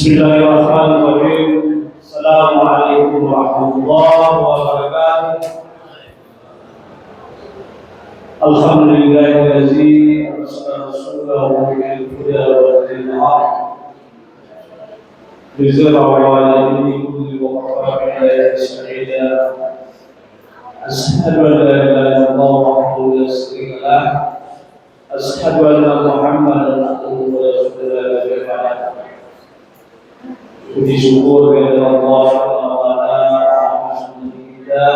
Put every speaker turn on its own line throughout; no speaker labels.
Bismillahirrahmanirrahim. Assalamualaikum warahmatullahi wabarakatuh. Alhamdulillahillazi arsala rasulahu bil huda wa dinil haq liyuzhirahu 'ala dini kullihi wa kafa billahi shahida. Asyhadu an la ilaha illallah wahdahu la syarika lah. Asyhadu anna Muhammadan abduhu wa rasuluhu. Puji syukur kepada Allah SWT kita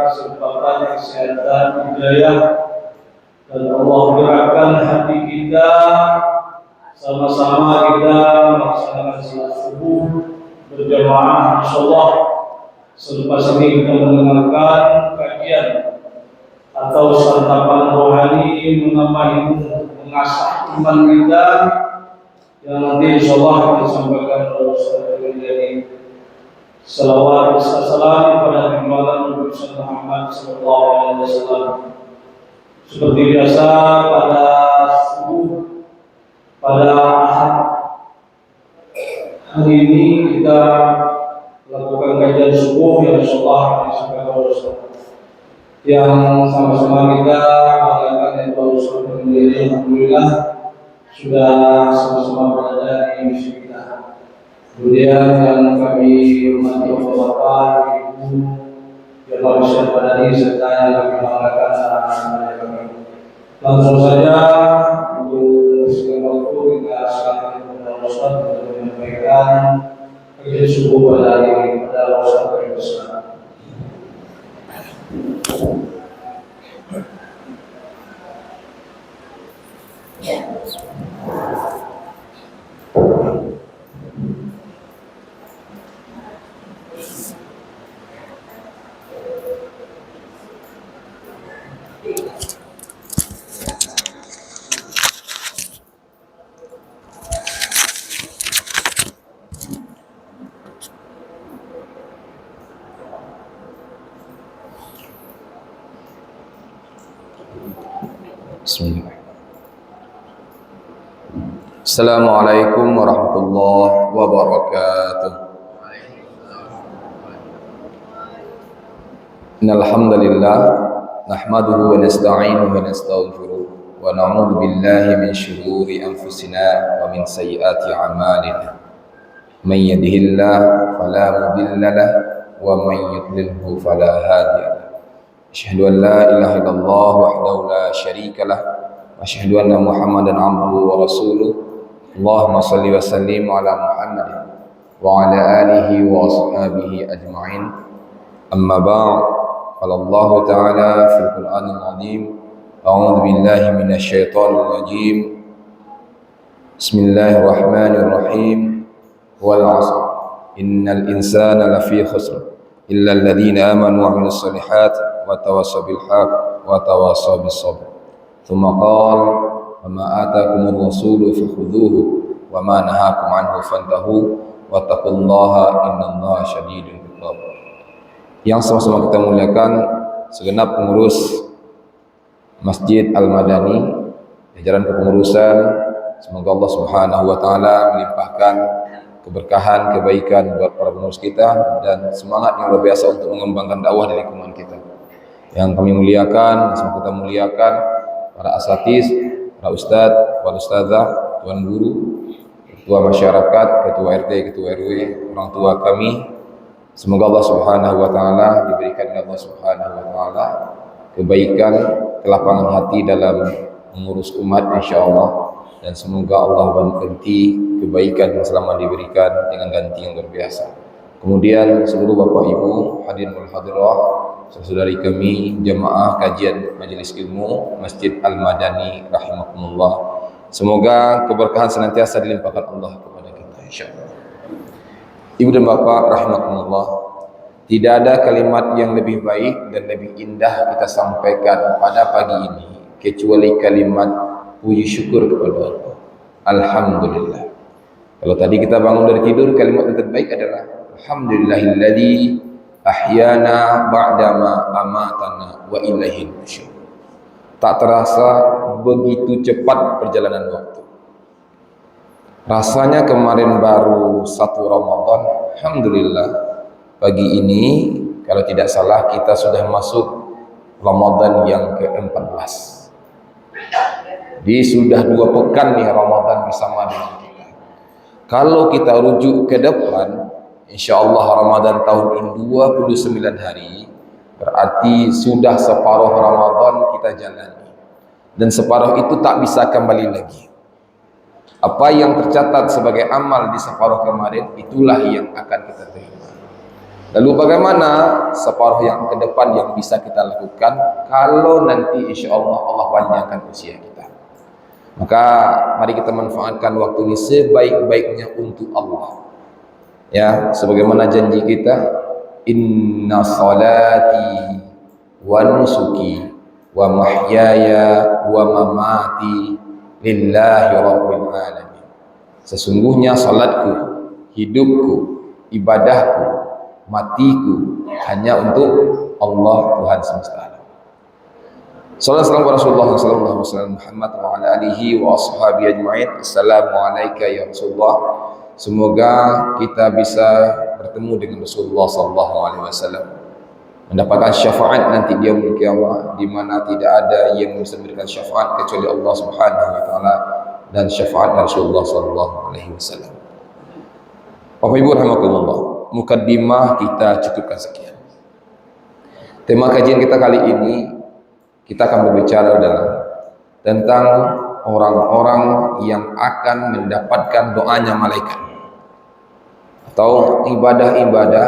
kesempatan, kesehatan, hidayah, dan Allah gerakkan hati kita sama-sama kita melaksanakan salat subuh berjamaah insyaallah. Selepas ini kita mendengarkan kajian atau santapan rohani menambah ilmu, mengasah iman kita yang nanti insyaallah akan disampaikan oleh Ustaz dari salawat salam pada timbalan Nabi Muhammad sallallahu alaihi wasallam. Seperti biasa pada subuh pada Ahad hari ini kita lakukan kajian subuh yang insyaallah akan disampaikan oleh Ustaz yang sama-sama kita mengadakan yang baru sendiri. Alhamdulillah sudah sama-sama berada di misi kita. Kemudian yang kami hormati bapak, ibu, yang bisa berada serta yang kami banggakan anak-anak kami. Langsung saja untuk segala waktu kita silakan kepada Ustaz untuk menyampaikan kajian subuh pada hari ini pada Ustaz Bersama.
Bismillah. Assalamualaikum warahmatullahi wabarakatuh. Innal hamdalillah nahmaduhu wa nasta'inuhu wa nastaghfiruh wa na'udzu billahi min shururi anfusina wa min sayyiati a'malina. May yahdihillahu fala mudilla lahu wa may yudlilhu fala hadiya lahu. Asyhadu an la ilaha illallah wahdahu la syarika lah wa asyhadu anna Muhammadan abduhu wa rasuluh. Allahumma salli wa sallim ala Muhammadin wa ala alihi wa ashabihi ajma'in. Amma ba'd. Qala Allah ta'ala fil Qur'anil 'azim. A'udzu billahi minasy syaithanir rajim. Bismillahirrahmanirrahim. Wal 'asr. Innal insana lafi khusr illa alladhina amanu wa 'amilus solihati wa tawassaw bil haqq wa tawassaw bis sabr. Thumma qala wa ma atakumur rasulu fakhudhuhu wa ma nahakum anhu fantahu wattaqullaha innallaha syadidul iqab. Yang sama-sama kita muliakan segenap pengurus Masjid Al-Madani, jajaran kepengurusan, semoga Allah Subhanahu wa taala melimpahkan keberkahan, kebaikan buat para pengurus kita dan semangat yang luar biasa untuk mengembangkan dakwah di lingkungan kita. Yang kami muliakan, semoga kita muliakan para asatiz, para ustadz, para ustadzah, tuan guru, ketua masyarakat, ketua RT, ketua RW, orang tua kami. Semoga Allah Subhanahu wa taala diberikan oleh Allah Subhanahu wa taala kebaikan, kelapangan hati dalam mengurus umat insyaallah, dan semoga Allah ganti kebaikan yang selama diberikan dengan ganti yang luar biasa. Kemudian seluruh Bapak Ibu hadirin wal hadirah, saudari kami jamaah kajian majelis ilmu Masjid Al-Madani rahimakumullah. Semoga keberkahan senantiasa dilimpahkan Allah kepada kita insyaallah. Ibu dan Bapak rahimakumullah, tidak ada kalimat yang lebih baik dan lebih indah kita sampaikan pada pagi ini kecuali kalimat puji syukur kepada Allah. Alhamdulillah. Kalau tadi kita bangun dari tidur, kalimat yang terbaik adalah alhamdulillahilladzi ahyana ba'dama amatana wa ilaihil nusyur. Tak terasa begitu cepat perjalanan waktu. Rasanya kemarin baru 1 Ramadan, alhamdulillah pagi ini kalau tidak salah kita sudah masuk Ramadan yang ke-14. Jadi sudah 2 pekan nih Ramadan bersama dengan kita. Kalau kita rujuk ke depan, insyaallah Ramadan tahun ini 29 hari, berarti sudah separuh Ramadan kita jalani. Dan separuh itu tak bisa kembali lagi. Apa yang tercatat sebagai amal di separuh kemarin, itulah yang akan kita terima. Lalu bagaimana separuh yang ke depan yang bisa kita lakukan kalau nanti insya Allah panjangkan usia kita? Maka mari kita manfaatkan waktu ini sebaik-baiknya untuk Allah. Ya, sebagaimana janji kita, inna salati wa nusuki wa mahyaya wa mamati lillahi rabbil alamin. Sesungguhnya salatku, hidupku, ibadahku, matiku hanya untuk Allah Tuhan semesta alam. Sallallahu alaihi Rasulullah sallallahu alaihi wasallam Muhammad wa ala alihi wa ashabihi ajma'in. Assalamualaikum ya Rasulullah. Semoga kita bisa bertemu dengan Rasulullah sallallahu alaihi wasallam, mendapatkan syafaat nanti di yaumul qiyamah, di mana tidak ada yang bisa memberikan syafaat kecuali Allah Subhanahu wa taala dan syafaat Rasulullah sallallahu alaihi wasallam. Bapak Ibu rahimakumullah, mukaddimah kita cukupkan sekian. Tema kajian kita kali ini kita akan berbicara tentang orang-orang yang akan mendapatkan doanya malaikat, atau ibadah-ibadah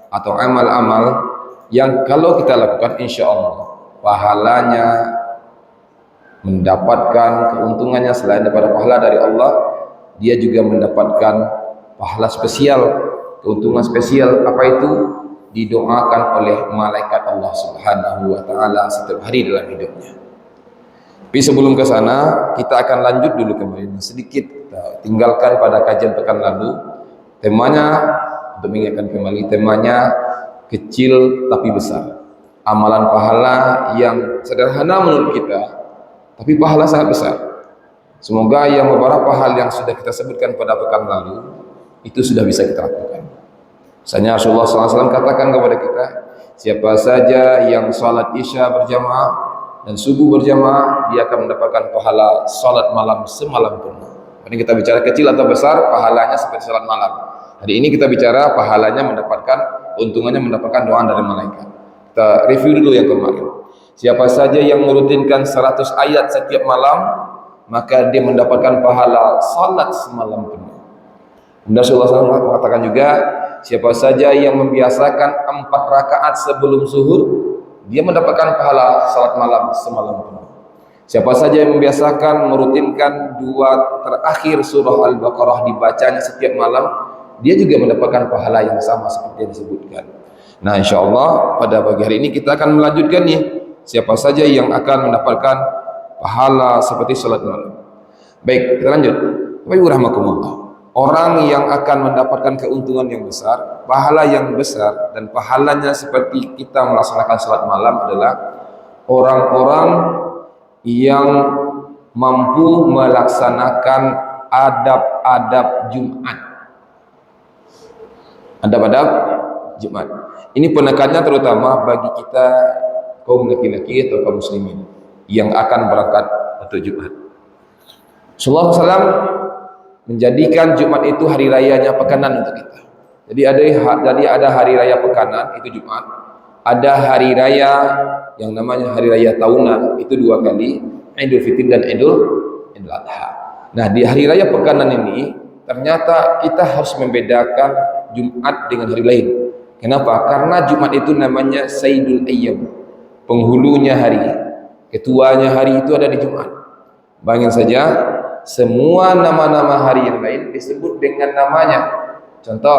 atau amal-amal yang kalau kita lakukan insya Allah pahalanya, mendapatkan keuntungannya selain daripada pahala dari Allah, dia juga mendapatkan pahala spesial, keuntungan spesial. Apa itu? Didoakan oleh malaikat Allah Subhanahu wa taala setiap hari dalam hidupnya. Tapi sebelum ke sana, kita akan lanjut dulu kembali sedikit, kita tinggalkan pada kajian pekan lalu. Temanya, untuk mengingatkan kembali, temanya kecil tapi besar. Amalan pahala yang sederhana menurut kita, tapi pahala sangat besar. Semoga yang beberapa hal yang sudah kita sebutkan pada pekan lalu itu sudah bisa kita lakukan. Misalnya Rasulullah SAW katakan kepada kita, siapa saja yang salat isya berjamaah dan subuh berjamaah, dia akan mendapatkan pahala salat malam semalam penuh. Ini kita bicara kecil atau besar, pahalanya seperti salat malam. Hari ini kita bicara pahalanya mendapatkan, untungannya mendapatkan doa dari malaikat. Kita review dulu yang kemarin. Siapa saja yang merutinkan 100 ayat setiap malam, maka dia mendapatkan pahala salat semalam penuh. Rasulullah SAW mengatakan juga, siapa saja yang membiasakan 4 rakaat sebelum zuhur, dia mendapatkan pahala salat malam semalam penuh. Siapa saja yang membiasakan merutinkan 2 terakhir surah Al-Baqarah dibacanya setiap malam, dia juga mendapatkan pahala yang sama seperti yang disebutkan. Nah, insya Allah pada pagi hari ini kita akan melanjutkan nih, siapa saja yang akan mendapatkan pahala seperti salat malam. Baik, kita lanjut. Bapak Ibu rahmatullah, orang yang akan mendapatkan keuntungan yang besar, pahala yang besar, dan pahalanya seperti kita melaksanakan salat malam adalah orang-orang yang mampu melaksanakan adab-adab Jumat. Adab-adab Jumat. Ini penekannya terutama bagi kita kaum laki-laki atau kaum muslimin yang akan berangkat untuk Jumat. Rasulullah SAW menjadikan Jumat itu hari rayanya pekanan untuk kita. Jadi ada hari raya pekanan, itu Jumat. Ada hari raya yang namanya hari raya tahunan, itu 2 kali, Idul Fitri dan Idul Adha. Nah, di hari raya pekanan ini ternyata kita harus membedakan Jumat dengan hari lain. Kenapa? Karena Jumat itu namanya Sayyidul Ayyam, penghulunya hari, ketuanya hari itu ada di Jumat. Bayangin saja, semua nama-nama hari yang lain disebut dengan namanya. Contoh,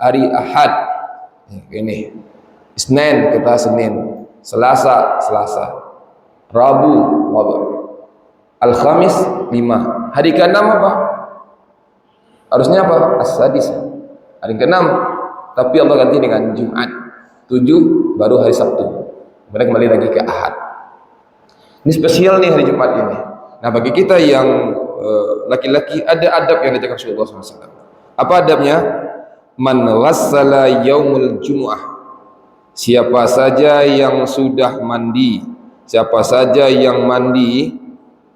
hari Ahad, ini Isnin, kita Senin, Selasa, Rabu, Al-Khamis, 5. Hari ke-6 apa? Harusnya apa? As-Sadis. Hari ke-6, tapi Allah ganti dengan Jumat. 7 baru hari Sabtu. Kemudian kembali lagi ke Ahad. Ini spesial nih hari Jumat ini. Nah, bagi kita yang laki-laki ada adab yang diajarkan Rasulullah SAW. Apa adabnya? Man ghassala yaumul jumu'ah, siapa saja yang sudah mandi, siapa saja yang mandi,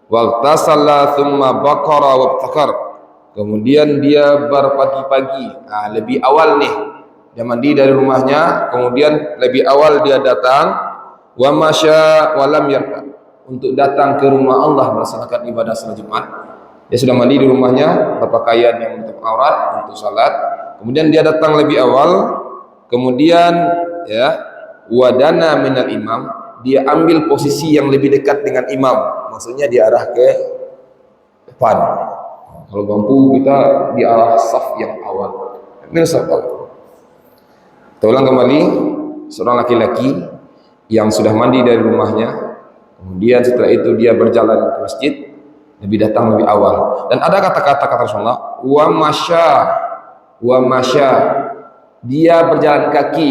waqtasala thumma baqara wabtakar, kemudian dia berpagi-pagi, lebih awal nih dia mandi dari rumahnya, kemudian lebih awal dia datang, wa masya wa lam yarka, untuk datang ke rumah Allah melaksanakan ibadah salat Jumat. Dia sudah mandi di rumahnya, berpakaian yang menutup aurat untuk salat, kemudian dia datang lebih awal, kemudian ya wadana minal imam, dia ambil posisi yang lebih dekat dengan imam, maksudnya dia arah ke depan. Kalau mampu kita di arah saf yang awal, ini saf awal. Kita ulang kembali, seorang laki-laki yang sudah mandi dari rumahnya, kemudian setelah itu dia berjalan ke masjid, lebih datang lebih awal. Dan ada kata-kata Rasulullah, wa masya, dia berjalan kaki,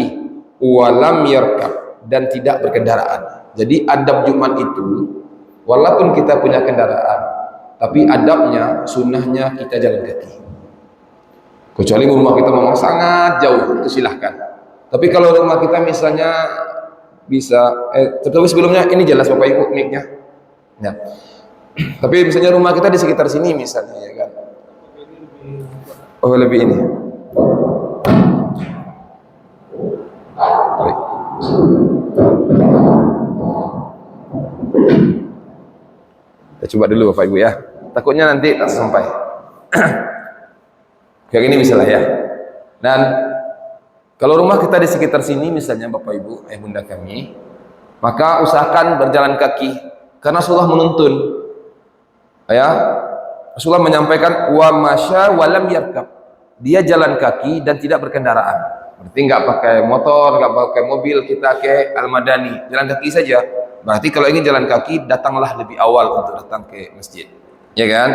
walam yarkab, dan tidak berkendaraan. Jadi adab Jumat itu, walaupun kita punya kendaraan, tapi adabnya, sunnahnya kita jalan kaki. Kecuali rumah kita memang sangat jauh, itu silahkan. Tapi kalau rumah kita misalnya bisa, tetapi sebelumnya ini jelas Bapak Ibu mic-nya. Ya. Tapi misalnya rumah kita di sekitar sini misalnya, ya kan? Oh lebih ini. Baik. Kita coba dulu Bapak Ibu ya. Takutnya nanti tak sampai. Kayak gini misalnya ya. Dan kalau rumah kita di sekitar sini misalnya Bapak Ibu, ayah bunda kami, maka usahakan berjalan kaki karena Rasulullah menuntun. Ya, Rasulullah menyampaikan wa masya walam yarkab. Dia jalan kaki dan tidak berkendaraan. Berarti nggak pakai motor, nggak pakai mobil, kita ke Al-Madani, jalan kaki saja. Berarti kalau ingin jalan kaki, datanglah lebih awal untuk datang ke masjid. Ya kan?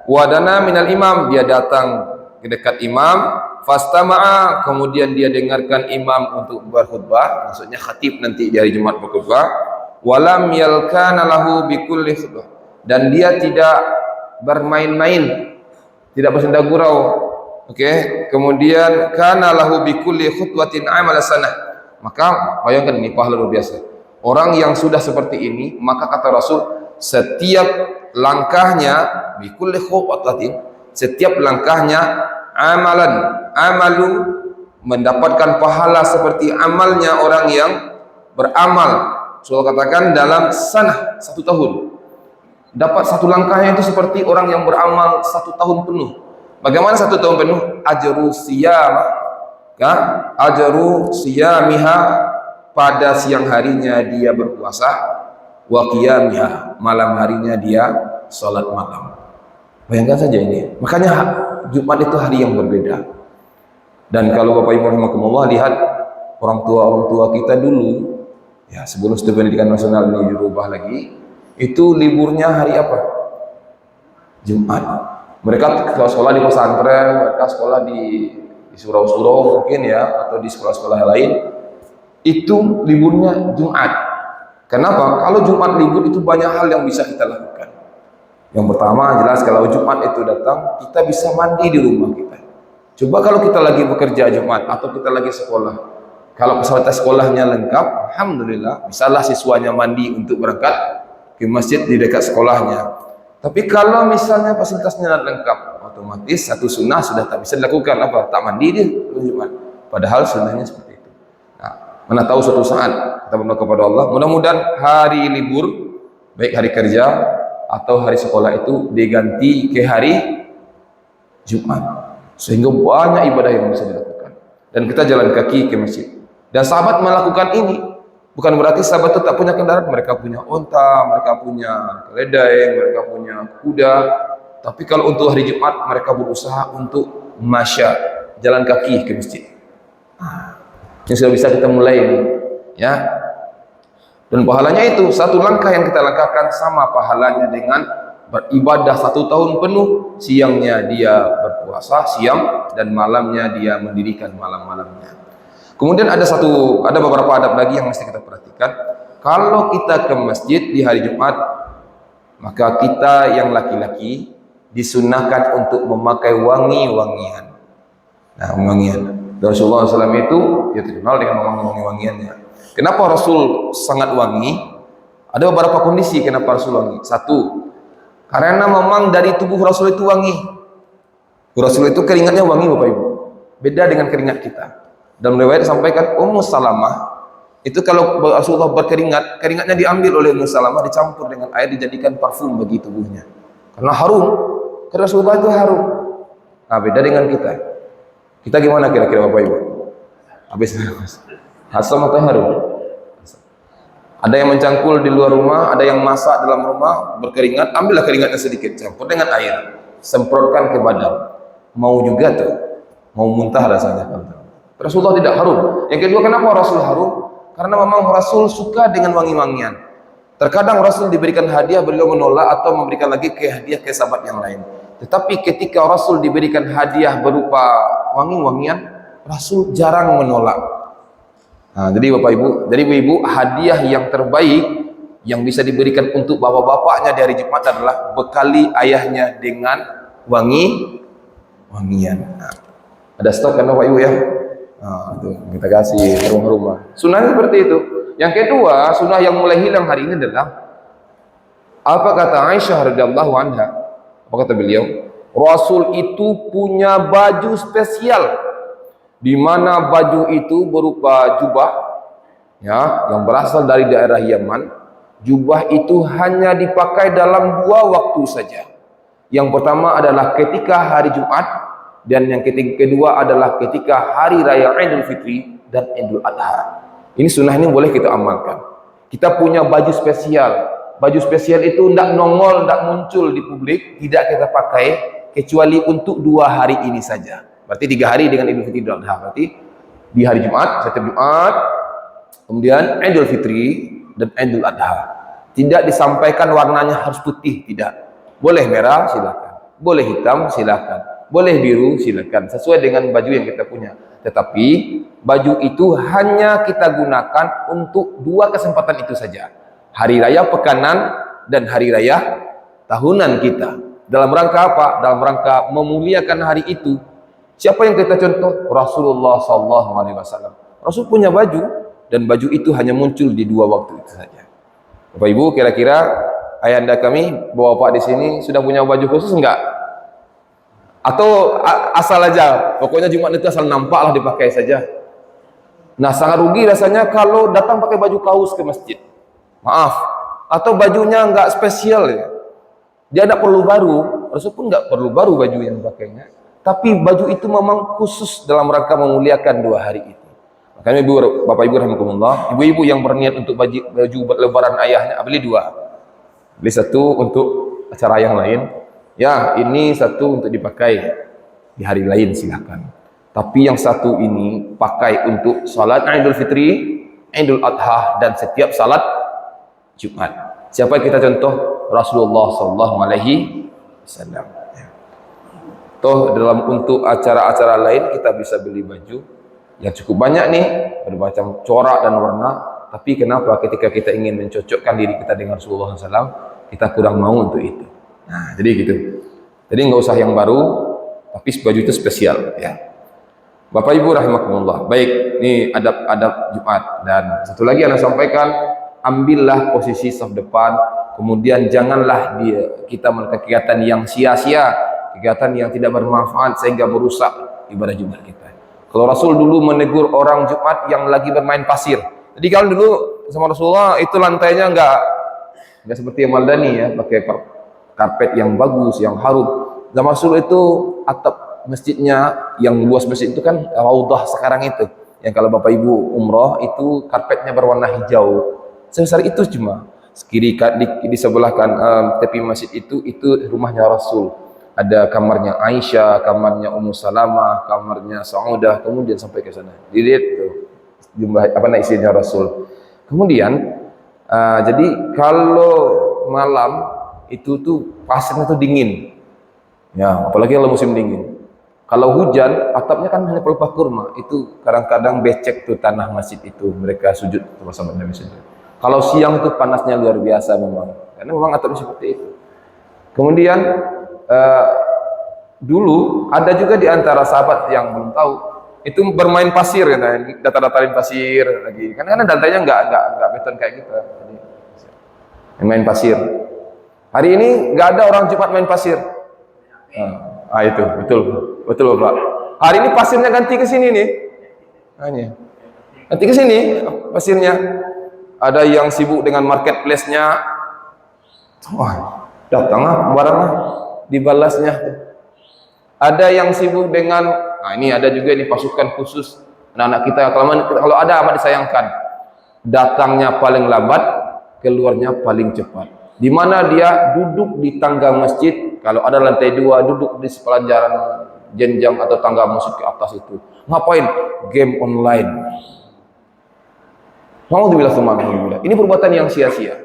Wadana minal imam, dia datang ke dekat imam, fastama'a, kemudian dia dengarkan imam untuk berkhutbah, maksudnya khatib nanti di hari Jumat berkhutbah. Walam yalkana lahu bikulli khutbah, dan dia tidak bermain-main, tidak bersenda gurau. Oke, kemudian kana lahu bikulli khutwatin amal sanah. Maka bayangkan ini pahala luar biasa. Orang yang sudah seperti ini, maka kata Rasul, setiap langkahnya bikulli khutwatin, setiap langkahnya amalu, mendapatkan pahala seperti amalnya orang yang beramal. Rasul katakan dalam sanah, 1 tahun. Dapat 1 langkahnya itu seperti orang yang beramal 1 tahun penuh. Bagaimana 1 tahun penuh? Ajru siyamiha, pada siang harinya dia berpuasa, wa qiyamiha, malam harinya dia salat malam. Bayangkan saja ini. Makanya Jumat itu hari yang berbeda. Dan kalau Bapak Ibu rahimakumullah lihat orang tua kita dulu, ya sebelum studi pendidikan nasional ini dirubah lagi, itu liburnya hari apa? Jumat. Mereka kalau sekolah di pesantren, mereka sekolah di surau-surau mungkin ya, atau di sekolah-sekolah lain, itu liburnya Jumat. Kenapa? Kalau Jumat libur itu banyak hal yang bisa kita lakukan. Yang pertama jelas kalau Jumat itu datang, kita bisa mandi di rumah kita. Coba kalau kita lagi bekerja Jumat atau kita lagi sekolah, kalau fasilitas sekolahnya lengkap, alhamdulillah, misalnya siswanya mandi untuk berangkat ke masjid di dekat sekolahnya. Tapi kalau misalnya fasilitasnya lengkap, otomatis satu sunnah sudah tak bisa dilakukan, apa? Tak mandi dia Jumat. Padahal sunnahnya seperti itu. Nah, mana tahu suatu saat kita berdoa kepada Allah, mudah-mudahan hari libur, baik hari kerja atau hari sekolah itu diganti ke hari Jumat, sehingga banyak ibadah yang bisa dilakukan. Dan kita jalan kaki ke masjid. Dan sahabat melakukan ini, bukan berarti sahabat itu tak punya kendaraan. Mereka punya onta, mereka punya keledai, mereka punya kuda. Tapi kalau untuk hari Jumat, mereka berusaha untuk masya, jalan kaki ke masjid. Yang sudah bisa kita mulai ini, ya. Dan pahalanya itu, 1 langkah yang kita langkahkan sama pahalanya dengan beribadah 1 tahun penuh. Siangnya dia berpuasa siang, dan malamnya dia mendirikan malam-malamnya. Kemudian ada beberapa adab lagi yang mesti kita perhatikan. Kalau kita ke masjid di hari Jumat, maka kita yang laki-laki disunahkan untuk memakai wangi-wangian. Nah, wangian. Rasulullah SAW itu ya terkenal dengan wangi-wangiannya. Kenapa Rasul sangat wangi? Ada beberapa kondisi kenapa Rasul wangi. Satu, karena memang dari tubuh Rasul itu wangi. Rasul itu keringatnya wangi, Bapak Ibu. Beda dengan keringat kita. Dalam riwayat disampaikan Ummu Salamah itu kalau Rasulullah berkeringat, keringatnya diambil oleh Ummu Salamah, dicampur dengan air, dijadikan parfum bagi tubuhnya. Karena harum. Karena Rasulullah itu harum. Nah, beda dengan kita. Kita gimana kira-kira Bapak Ibu? Habis asam atau harum? Ada yang mencangkul di luar rumah, ada yang masak dalam rumah, berkeringat, ambillah keringatnya sedikit, campur dengan air, semprotkan ke badan. Mau juga tuh, mau muntah rasanya. Rasulullah tidak harum. Yang kedua, kenapa Rasul harum? Karena memang Rasul suka dengan wangi-wangian. Terkadang Rasul diberikan hadiah, beliau menolak atau memberikan lagi ke hadiah ke sahabat yang lain. Tetapi ketika Rasul diberikan hadiah berupa wangi-wangian, Rasul jarang menolak. Nah, jadi Bapak Ibu, dari Ibu, hadiah yang terbaik yang bisa diberikan untuk bapak-bapaknya di hari Jumat adalah bekali ayahnya dengan wangi-wangian. Nah, ada stok kan Bapak Ibu ya? Nah, itu kita kasih rumah-rumah. Sunnahnya seperti itu. Yang kedua, sunnah yang mulai hilang hari ini adalah apa kata Aisyah radhiyallahu anha? Apa kata beliau? Rasul itu punya baju spesial, di mana baju itu berupa jubah, ya, yang berasal dari daerah Yaman. Jubah itu hanya dipakai dalam 2 waktu saja. Yang pertama adalah ketika hari Jumat, dan yang kedua adalah ketika hari raya Idul Fitri dan Idul Adha. Ini sunnah ini boleh kita amalkan. Kita punya baju spesial. Baju spesial itu tidak nongol, tidak muncul di publik, tidak kita pakai kecuali untuk 2 hari ini saja. Berarti 3 hari dengan Idul Fitri dan Adha. Berarti di hari Jumat, setiap Jumat, kemudian Idul Fitri dan Idul Adha. Tidak disampaikan warnanya harus putih, tidak. Boleh merah, silakan. Boleh hitam, silakan. Boleh biru, silakan. Sesuai dengan baju yang kita punya. Tetapi baju itu hanya kita gunakan untuk 2 kesempatan itu saja. Hari raya pekanan dan hari raya tahunan kita. Dalam rangka apa? Dalam rangka memuliakan hari itu. Siapa yang kita contoh? Rasulullah SAW. Rasul punya baju, dan baju itu hanya muncul di 2 waktu itu saja. Bapak Ibu, kira-kira ayahanda kami, bapak di sini sudah punya baju khusus enggak? Atau asal aja, pokoknya Jumat itu asal nampaklah dipakai saja. Nah, sangat rugi rasanya kalau datang pakai baju kaos ke masjid. Maaf, atau bajunya enggak spesial ya. Dia tidak perlu baru, Rasul pun enggak perlu baru baju yang pakainya. Tapi baju itu memang khusus dalam rangka memuliakan 2 hari itu. Makanya Bapak Ibu rahimakumullah, ibu-ibu yang berniat untuk baju lebaran ayahnya, beli 2. Beli 1 untuk acara yang lain. Ya, ini 1 untuk dipakai di hari lain, silakan. Tapi yang 1 ini pakai untuk salat Idul Fitri, Idul Adha, dan setiap salat Jumat. Siapa yang kita contoh? Rasulullah SAW. Toh dalam untuk acara-acara lain kita bisa beli baju yang cukup banyak nih, bermacam corak dan warna. Tapi kenapa ketika kita ingin mencocokkan diri kita dengan Rasulullah SAW, kita kurang mau untuk itu. Nah, jadi gitu. Jadi nggak usah yang baru, tapi baju itu spesial ya. Bapak Ibu rahimakumullah. Baik, ini adab-adab Jumat. Dan satu lagi yang saya sampaikan, ambillah posisi saf depan. Kemudian janganlah kita melakukan kegiatan yang sia-sia, kegiatan yang tidak bermanfaat sehingga merusak ibadah Jumat kita. Kalau Rasul dulu menegur orang Jumat yang lagi bermain pasir. Jadi kalau dulu sama Rasulullah itu lantainya enggak seperti yang Maldani ya, pakai karpet yang bagus, yang harum. Zaman Rasul itu atap masjidnya yang luas masjid itu kan raudhah sekarang itu. Yang kalau Bapak Ibu umrah itu karpetnya berwarna hijau. Sebesar itu cuma. Kiri di sebelah kan tepi masjid itu rumahnya Rasul. Ada kamarnya Aisyah, kamarnya Ummu Salamah, kamarnya Saudah, kemudian sampai ke sana. Dilihat tuh jumlah isinya Rasul. Kemudian jadi kalau malam itu tuh pasirnya tuh dingin. Ya, apalagi kalau musim dingin. Kalau hujan, atapnya kan hanya pelepah kurma. Itu kadang-kadang becek tuh tanah masjid itu. Mereka sujud bersama Nabi sujud. Kalau siang tuh panasnya luar biasa memang. Karena memang atapnya seperti itu. Kemudian eh, dulu ada juga di antara sahabat yang belum tahu itu bermain pasir ya, data-datain pasir lagi. Karena datanya nggak beton kayak gitu. Jadi, main pasir. Hari ini nggak ada orang Jumat main pasir. Itu betul Bapak. Hari ini pasirnya ganti ke sini nih. Ganti ke sini pasirnya. Ada yang sibuk dengan marketplace-nya. Wah, datanglah barangnya, dibalasnya. Ada yang sibuk dengan, ini ada juga ini pasukan khusus anak-anak kita. Kalau ada amat disayangkan, datangnya paling lambat, keluarnya paling cepat. Di mana dia duduk di tangga masjid, kalau ada lantai 2 duduk di sepanjang jenjang atau tangga masuk ke atas itu. Ngapain? Game online. Ini perbuatan yang sia-sia.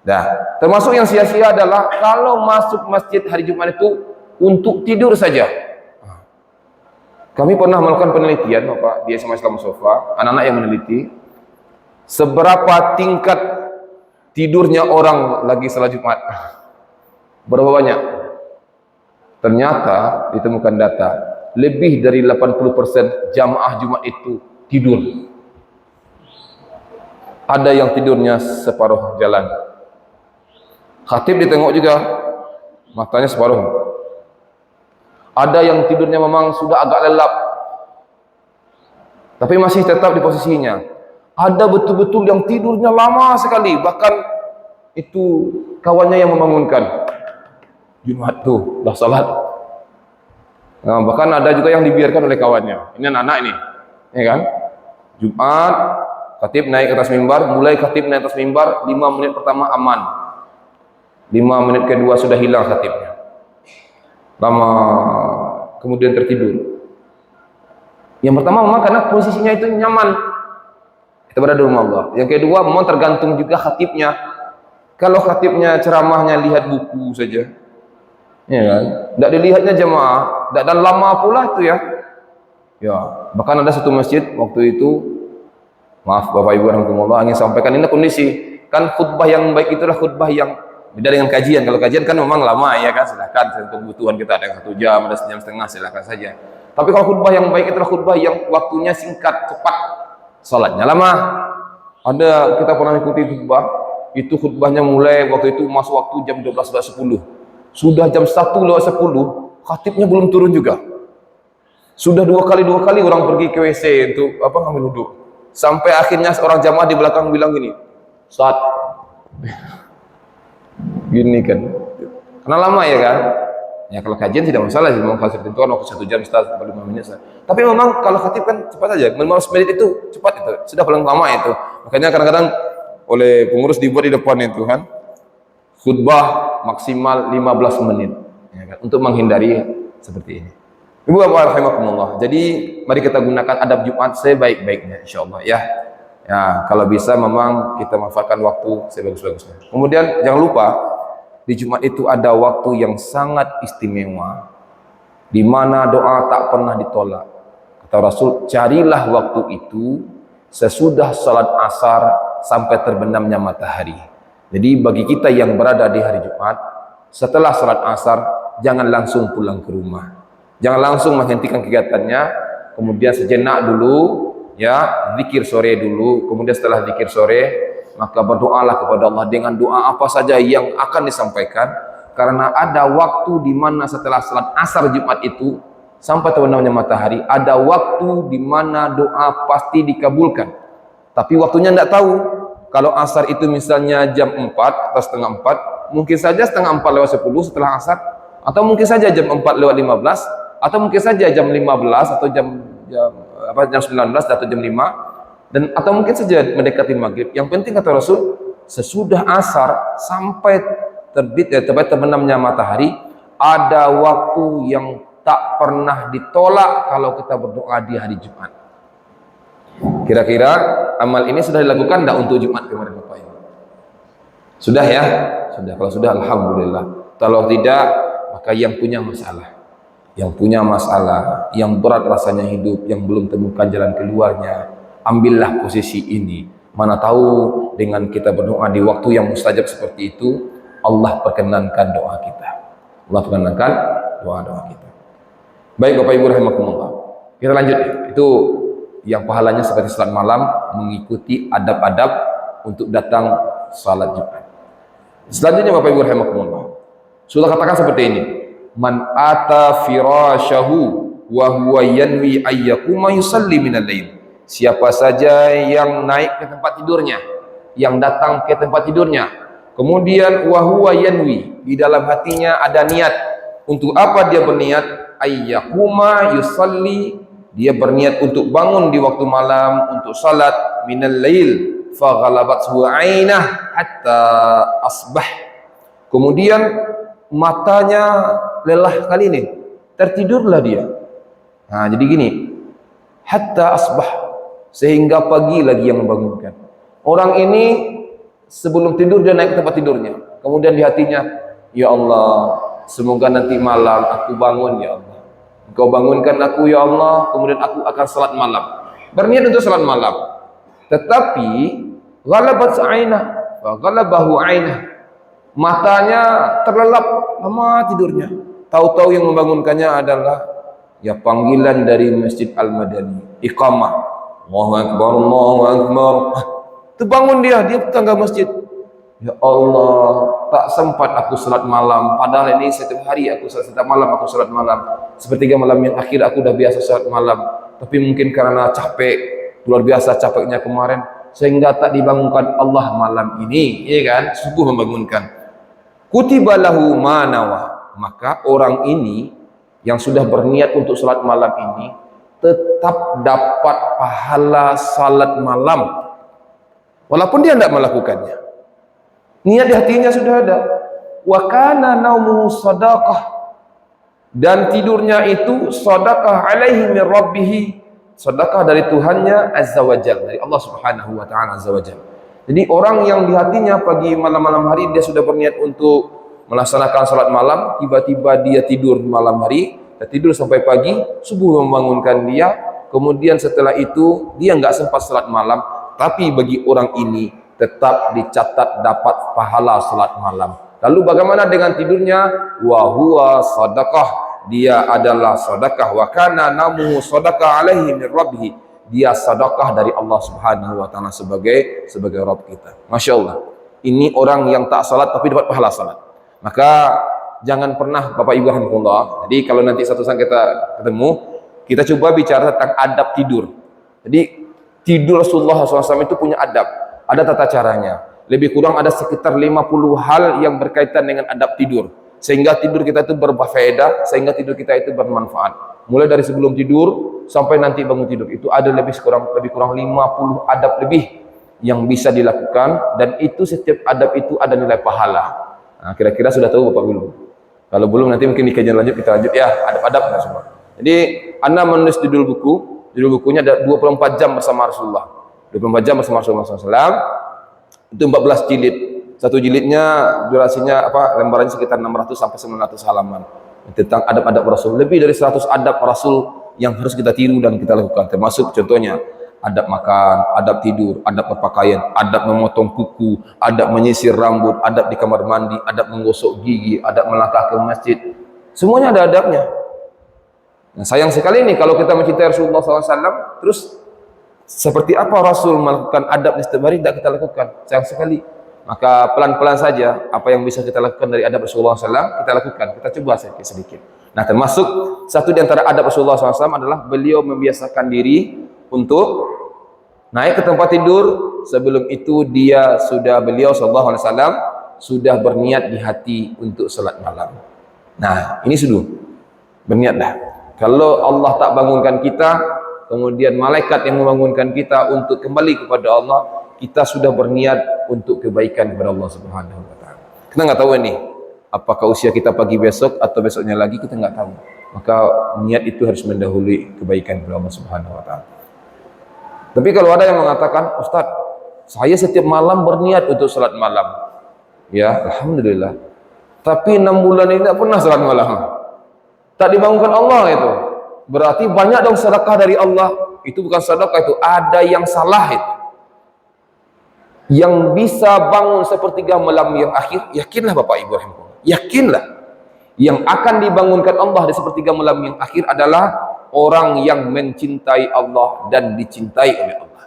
Nah, termasuk yang sia-sia adalah kalau masuk masjid hari Jumat itu untuk tidur saja. Kami pernah melakukan penelitian, Bapak, di SMA Islam Sofa, anak-anak yang meneliti seberapa tingkat tidurnya orang lagi salat Jumat. Berapa banyak? Ternyata ditemukan data lebih dari 80% jamaah Jumat itu tidur. Ada yang tidurnya separuh jalan. Khatib ditengok juga, matanya separuh. Ada yang tidurnya memang sudah agak lelap, tapi masih tetap di posisinya. Ada betul-betul yang tidurnya lama sekali, bahkan itu kawannya yang membangunkan. Jumat tuh, dah salat. Nah, bahkan ada juga yang dibiarkan oleh kawannya. Ini anak-anak ini, ya kan? Jumat, khatib naik ke atas mimbar, mulai khatib naik ke atas mimbar, 5 menit pertama aman. 5 menit kedua sudah hilang khatibnya. Lama kemudian tertidur. Yang pertama memang karena posisinya itu nyaman, kita berada di rumah Allah. Yang kedua memang tergantung juga khatibnya. Kalau khatibnya ceramahnya lihat buku saja, ya kan, tidak dilihatnya jamaah, dan lama pula itu ya. Ya, bahkan ada satu masjid waktu itu, maaf Bapak Ibu rahmatullah, ingin sampaikan ini kondisi kan khutbah yang baik itulah khutbah yang beda dengan kajian. Kalau kajian kan memang lama ya kan, silakan kebutuhan kita ada 1 jam, ada 1,5 jam, silakan saja. Tapi kalau khutbah yang baik itulah khutbah yang waktunya singkat, cepat, salatnya lama. Ada kita pernah ikuti khutbah, itu khutbahnya mulai waktu itu masuk waktu jam 12:10. Sudah jam 1:10, khatibnya belum turun juga. Sudah dua kali orang pergi ke WC untuk ngambil wudhu. Sampai akhirnya seorang jamaah di belakang bilang gini, "Ustaz." Gini kan, karena lama ya kan. Ya kalau kajian tidak masalah sih, memang kalau tertentukan waktu 1 jam, 5 menit. Tapi memang kalau khatib kan cepat saja, 15 menit itu cepat itu, sudah paling lama itu. Makanya kadang-kadang oleh pengurus dibuat di depan itu kan, khutbah maksimal 15 menit, ya kan? Untuk menghindari seperti ini. Ibu bapak rahimakumullah. Jadi mari kita gunakan adab Jumat sebaik-baiknya, insyaallah ya. Ya, kalau bisa memang kita manfaatkan waktu sebagus-bagusnya. Kemudian jangan lupa di Jumat itu ada waktu yang sangat istimewa, di mana doa tak pernah ditolak. Kata Rasul, carilah waktu itu sesudah salat asar sampai terbenamnya matahari. Jadi bagi kita yang berada di hari Jumat, setelah salat asar jangan langsung pulang ke rumah, jangan langsung menghentikan kegiatannya, kemudian sejenak dulu, ya zikir sore dulu. Kemudian setelah zikir sore, maka berdoalah kepada Allah dengan doa apa saja yang akan disampaikan, karena ada waktu di mana setelah salat asar Jumat itu sampai terbenamnya matahari, ada waktu di mana doa pasti dikabulkan. Tapi waktunya tidak tahu. Kalau asar itu misalnya jam 4 atau setengah 4, mungkin saja setengah 4 lewat 10 setelah asar, atau mungkin saja jam 4 lewat 15, atau mungkin saja jam 15 atau jam 19 atau jam 5, dan atau mungkin saja mendekati maghrib. Yang penting kata Rasul, sesudah asar sampai terbit terbenamnya matahari, ada waktu yang tak pernah ditolak kalau kita berdoa di hari Jumat. Kira-kira amal ini sudah dilakukan tidak untuk Jumat kemarin Bapak Ibu? Sudah ya? Sudah. Kalau sudah alhamdulillah. Kalau tidak, maka yang punya masalah, yang berat rasanya hidup, yang belum temukan jalan keluarnya, ambillah posisi ini. Mana tahu dengan kita berdoa di waktu yang mustajab seperti itu, Allah perkenankan doa kita. Allah perkenankan doa-doa kita. Baik Bapak Ibu rahimakumullah. Kita lanjut. Itu yang pahalanya seperti salat malam, mengikuti adab-adab untuk datang salat Jumat. Selanjutnya Bapak Ibu rahimakumullah, sudah katakan seperti ini, man ata firasyahu wa huwa yanwi ayyakuma yusalli minal lail. Siapa saja yang naik ke tempat tidurnya, yang datang ke tempat tidurnya, kemudian wa huwa yanwi, di dalam hatinya ada niat. Untuk apa dia berniat? Ayyakuma yusalli, dia berniat untuk bangun di waktu malam untuk salat minal lail, fa ghalabathu 'ainah hatta asbah. Kemudian matanya lelah kali ini, tertidurlah dia. Nah, jadi gini, hatta asbah, sehingga pagi lagi yang membangunkan. Orang ini sebelum tidur dia naik ke tempat tidurnya, kemudian di hatinya, ya Allah, semoga nanti malam aku bangun ya Allah. Engkau bangunkan aku ya Allah, kemudian aku akan salat malam. Berniat untuk salat malam. Tetapi ghalabat 'ainah, wa ghalabahu 'ainah. Matanya terlelap, lama tidurnya. Tahu-tahu yang membangunkannya adalah ya panggilan dari Masjid Al-Madani, iqamah. Allahu Akbar, Allahu Akbar. Terbangun dia tetangga masjid. Ya Allah, tak sempat aku salat malam. Padahal ini setiap hari aku salat, setiap malam aku salat malam. Sepertiga malam yang akhir aku udah biasa salat malam. Tapi mungkin karena capek, luar biasa capeknya kemarin, sehingga tak dibangunkan Allah malam ini, ya kan? Subuh membangunkan. Kutiba lahu ma nawa. Maka orang ini yang sudah berniat untuk salat malam ini tetap dapat pahala salat malam walaupun dia tidak melakukannya. Niat di hatinya sudah ada. Wa kana naumuhu sadaqah, dan tidurnya itu sedekah alaihi min rabbih, sedekah dari Tuhannya azza wajalla, dari Allah Subhanahu wa taala azza wajalla. Jadi orang yang di hatinya pagi malam hari dia sudah berniat untuk melaksanakan salat malam, tiba-tiba dia tidur malam hari, dia tidur sampai pagi, subuh membangunkan dia, kemudian setelah itu dia enggak sempat salat malam, tapi bagi orang ini tetap dicatat dapat pahala salat malam. Lalu bagaimana dengan tidurnya? Wa huwa sadaqah, dia adalah sedekah. Wa kana namuhu sadaqah alaihi min rabbih, dia sedekah dari Allah Subhanahu wa taala sebagai Rabb kita. Masya Allah, ini orang yang tak salat tapi dapat pahala salat. Maka jangan pernah Bapak Ibu rahimakumullah. Jadi kalau nanti satu saat kita ketemu, kita coba bicara tentang adab tidur. Jadi tidur Rasulullah SAW itu punya adab, ada tata caranya. Lebih kurang ada sekitar 50 hal yang berkaitan dengan adab tidur, sehingga tidur kita itu berfaedah, sehingga tidur kita itu bermanfaat. Mulai dari sebelum tidur sampai nanti bangun tidur, itu ada lebih kurang 50 adab lebih yang bisa dilakukan, dan itu setiap adab itu ada nilai pahala. Nah, kira-kira sudah tahu Bapak belum? Kalau belum, nanti mungkin di kajian lanjut kita lanjut ya, adab-adab semua. Jadi Anda menulis judul bukunya ada 24 jam bersama Rasulullah. 24 jam bersama Rasulullah SAW, itu 14 jilid. Satu jilidnya durasinya lembarannya sekitar 600 sampai 900 halaman tentang adab-adab Rasul. Lebih dari 100 adab Rasul yang harus kita tiru dan kita lakukan, termasuk contohnya adab makan, adab tidur, adab berpakaian, adab memotong kuku, adab menyisir rambut, adab di kamar mandi, adab menggosok gigi, adab melangkah ke masjid. Semuanya ada adabnya. Nah, sayang sekali nih kalau kita mencintai Rasulullah SAW, terus seperti apa Rasul melakukan adab setiap hari tidak kita lakukan, sayang sekali. Maka pelan-pelan saja apa yang bisa kita lakukan dari adab Rasulullah SAW kita lakukan, kita coba sedikit-sedikit. Nah, termasuk satu di antara adab Rasulullah SAW adalah beliau membiasakan diri untuk naik ke tempat tidur. Sebelum itu beliau SAW sudah berniat di hati untuk salat malam. Nah, ini sudah berniat dah. Kalau Allah tak bangunkan kita, kemudian malaikat yang membangunkan kita untuk kembali kepada Allah, kita sudah berniat untuk kebaikan kepada Allah Subhanahu wa taala. Kita nggak tahu ini apakah usia kita pagi besok atau besoknya lagi, kita nggak tahu. Maka niat itu harus mendahului kebaikan kepada Allah Subhanahu wa taala. Tapi kalau ada yang mengatakan, Ustaz, saya setiap malam berniat untuk salat malam. Ya, alhamdulillah. Tapi 6 bulan ini tidak pernah salat malam. Tak dibangunkan Allah itu. Berarti banyak dong sedekah dari Allah. Itu bukan sedekah, itu ada yang salah itu. Yang bisa bangun sepertiga malam yang akhir, yakinlah Bapak Ibu rahimakumullah, yakinlah Yang akan dibangunkan Allah di sepertiga malam yang akhir adalah orang yang mencintai Allah dan dicintai oleh Allah.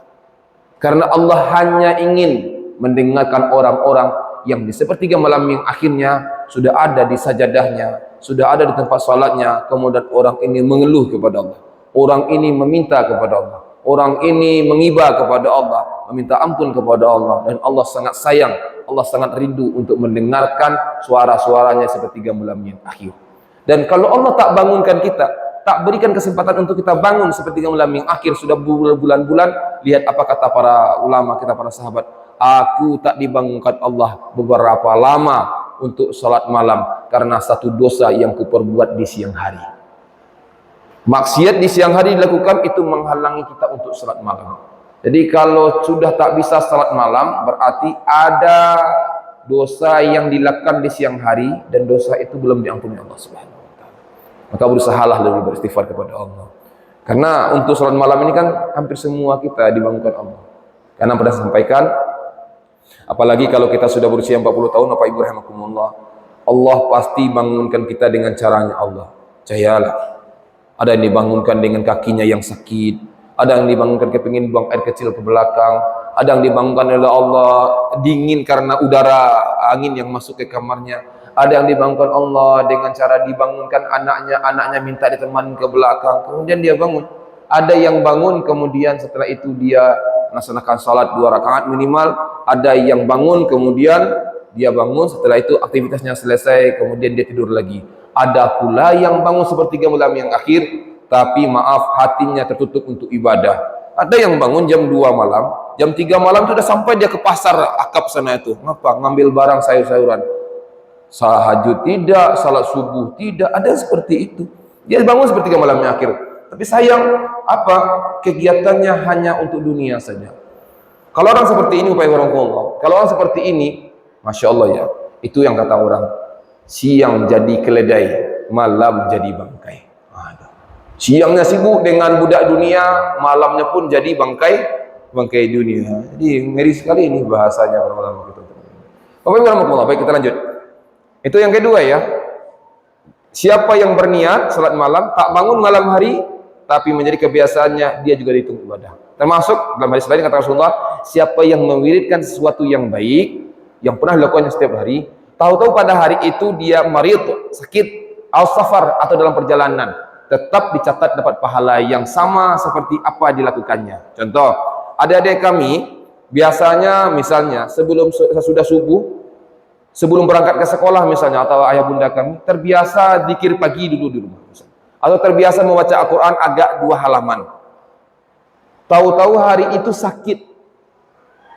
Karena Allah hanya ingin mendengarkan orang-orang yang di sepertiga malam yang akhirnya sudah ada di sajadahnya, sudah ada di tempat salatnya, kemudian orang ini mengeluh kepada Allah, orang ini meminta kepada Allah, orang ini mengiba kepada Allah, meminta ampun kepada Allah, dan Allah sangat sayang, Allah sangat rindu untuk mendengarkan suara-suaranya sepertiga malam yang akhir. Dan kalau Allah tak bangunkan kita, tak berikan kesempatan untuk kita bangun sepertiga malam yang akhir, sudah berbulan-bulan, lihat apa kata para ulama kita, para sahabat, aku tak dibangunkan Allah beberapa lama untuk salat malam karena satu dosa yang kuperbuat di siang hari. Maksiat di siang hari dilakukan itu menghalangi kita untuk salat malam. Jadi kalau sudah tak bisa salat malam, berarti ada dosa yang dilakukan di siang hari dan dosa itu belum diampuni Allah Subhanahu wa taala. Maka berusahalah lebih beristighfar kepada Allah. Karena untuk salat malam ini kan hampir semua kita dibangunkan Allah. Karena pernah sampaikan, apalagi kalau kita sudah berusia 40 tahun, Bapak Ibu rahimakumullah, Allah pasti bangunkan kita dengan caranya Allah. Percayalah. Ada yang dibangunkan dengan kakinya yang sakit, ada yang dibangunkan kepingin buang air kecil ke belakang, ada yang dibangunkan oleh Allah dingin karena udara angin yang masuk ke kamarnya, ada yang dibangunkan Allah dengan cara dibangunkan anaknya minta ditemani ke belakang, kemudian dia bangun. Ada yang bangun kemudian setelah itu dia melaksanakan salat 2 rakaat minimal, ada yang bangun kemudian dia bangun setelah itu aktivitasnya selesai kemudian dia tidur lagi. Ada pula yang bangun sepertiga malam yang akhir tapi maaf hatinya tertutup untuk ibadah. Ada yang bangun jam 2 malam, jam 3 malam sudah sampai dia ke pasar akap sana itu. Ngapa? Ngambil barang sayur-sayuran. Tahajud tidak, salat subuh tidak, ada seperti itu. Dia bangun sepertiga malam yang akhir. Tapi sayang apa? Kegiatannya hanya untuk dunia saja. Kalau orang seperti ini, upaya warahmatullah. Kalau orang seperti ini, Masya Allah ya, itu yang kata orang, siang jadi keledai, malam jadi bangkai. Siangnya sibuk dengan budak dunia, malamnya pun jadi bangkai dunia. Jadi ngeri sekali ini bahasanya malam kita. Bapak Ibu rahmatullah, baik kita lanjut. Itu yang kedua ya. Siapa yang berniat salat malam, tak bangun malam hari, tapi menjadi kebiasaannya, dia juga dihitung ibadah. Termasuk dalam hadis lain kata Rasulullah, siapa yang mewiridkan sesuatu yang baik, yang pernah dilakukannya setiap hari, tahu-tahu pada hari itu dia marid, sakit, al-safar atau dalam perjalanan, tetap dicatat dapat pahala yang sama seperti apa dilakukannya. Contoh, adik-adik kami biasanya misalnya sebelum sudah subuh, sebelum berangkat ke sekolah misalnya, atau ayah bunda kami terbiasa zikir pagi dulu di rumah misalnya, atau terbiasa membaca Al-Quran agak 2 halaman. Tahu-tahu hari itu sakit,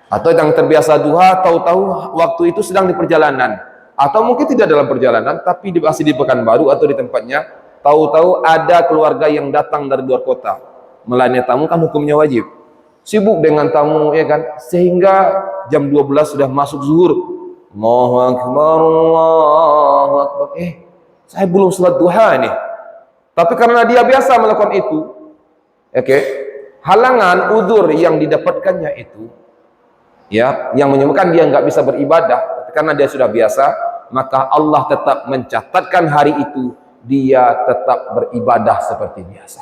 atau yang terbiasa duha, tahu-tahu waktu itu sedang di perjalanan, atau mungkin tidak dalam perjalanan tapi masih di Pekanbaru atau di tempatnya, tahu-tahu ada keluarga yang datang dari luar kota, melayani tamu kan hukumnya wajib, sibuk dengan tamu ya kan, sehingga jam 12 sudah masuk zuhur, Allahu Akbar, Allahu Akbar, saya belum salat duha nih. Tapi karena dia biasa melakukan itu, halangan uzur yang didapatkannya itu, ya, yang menyebabkan dia nggak bisa beribadah, karena dia sudah biasa, maka Allah tetap mencatatkan hari itu dia tetap beribadah seperti biasa.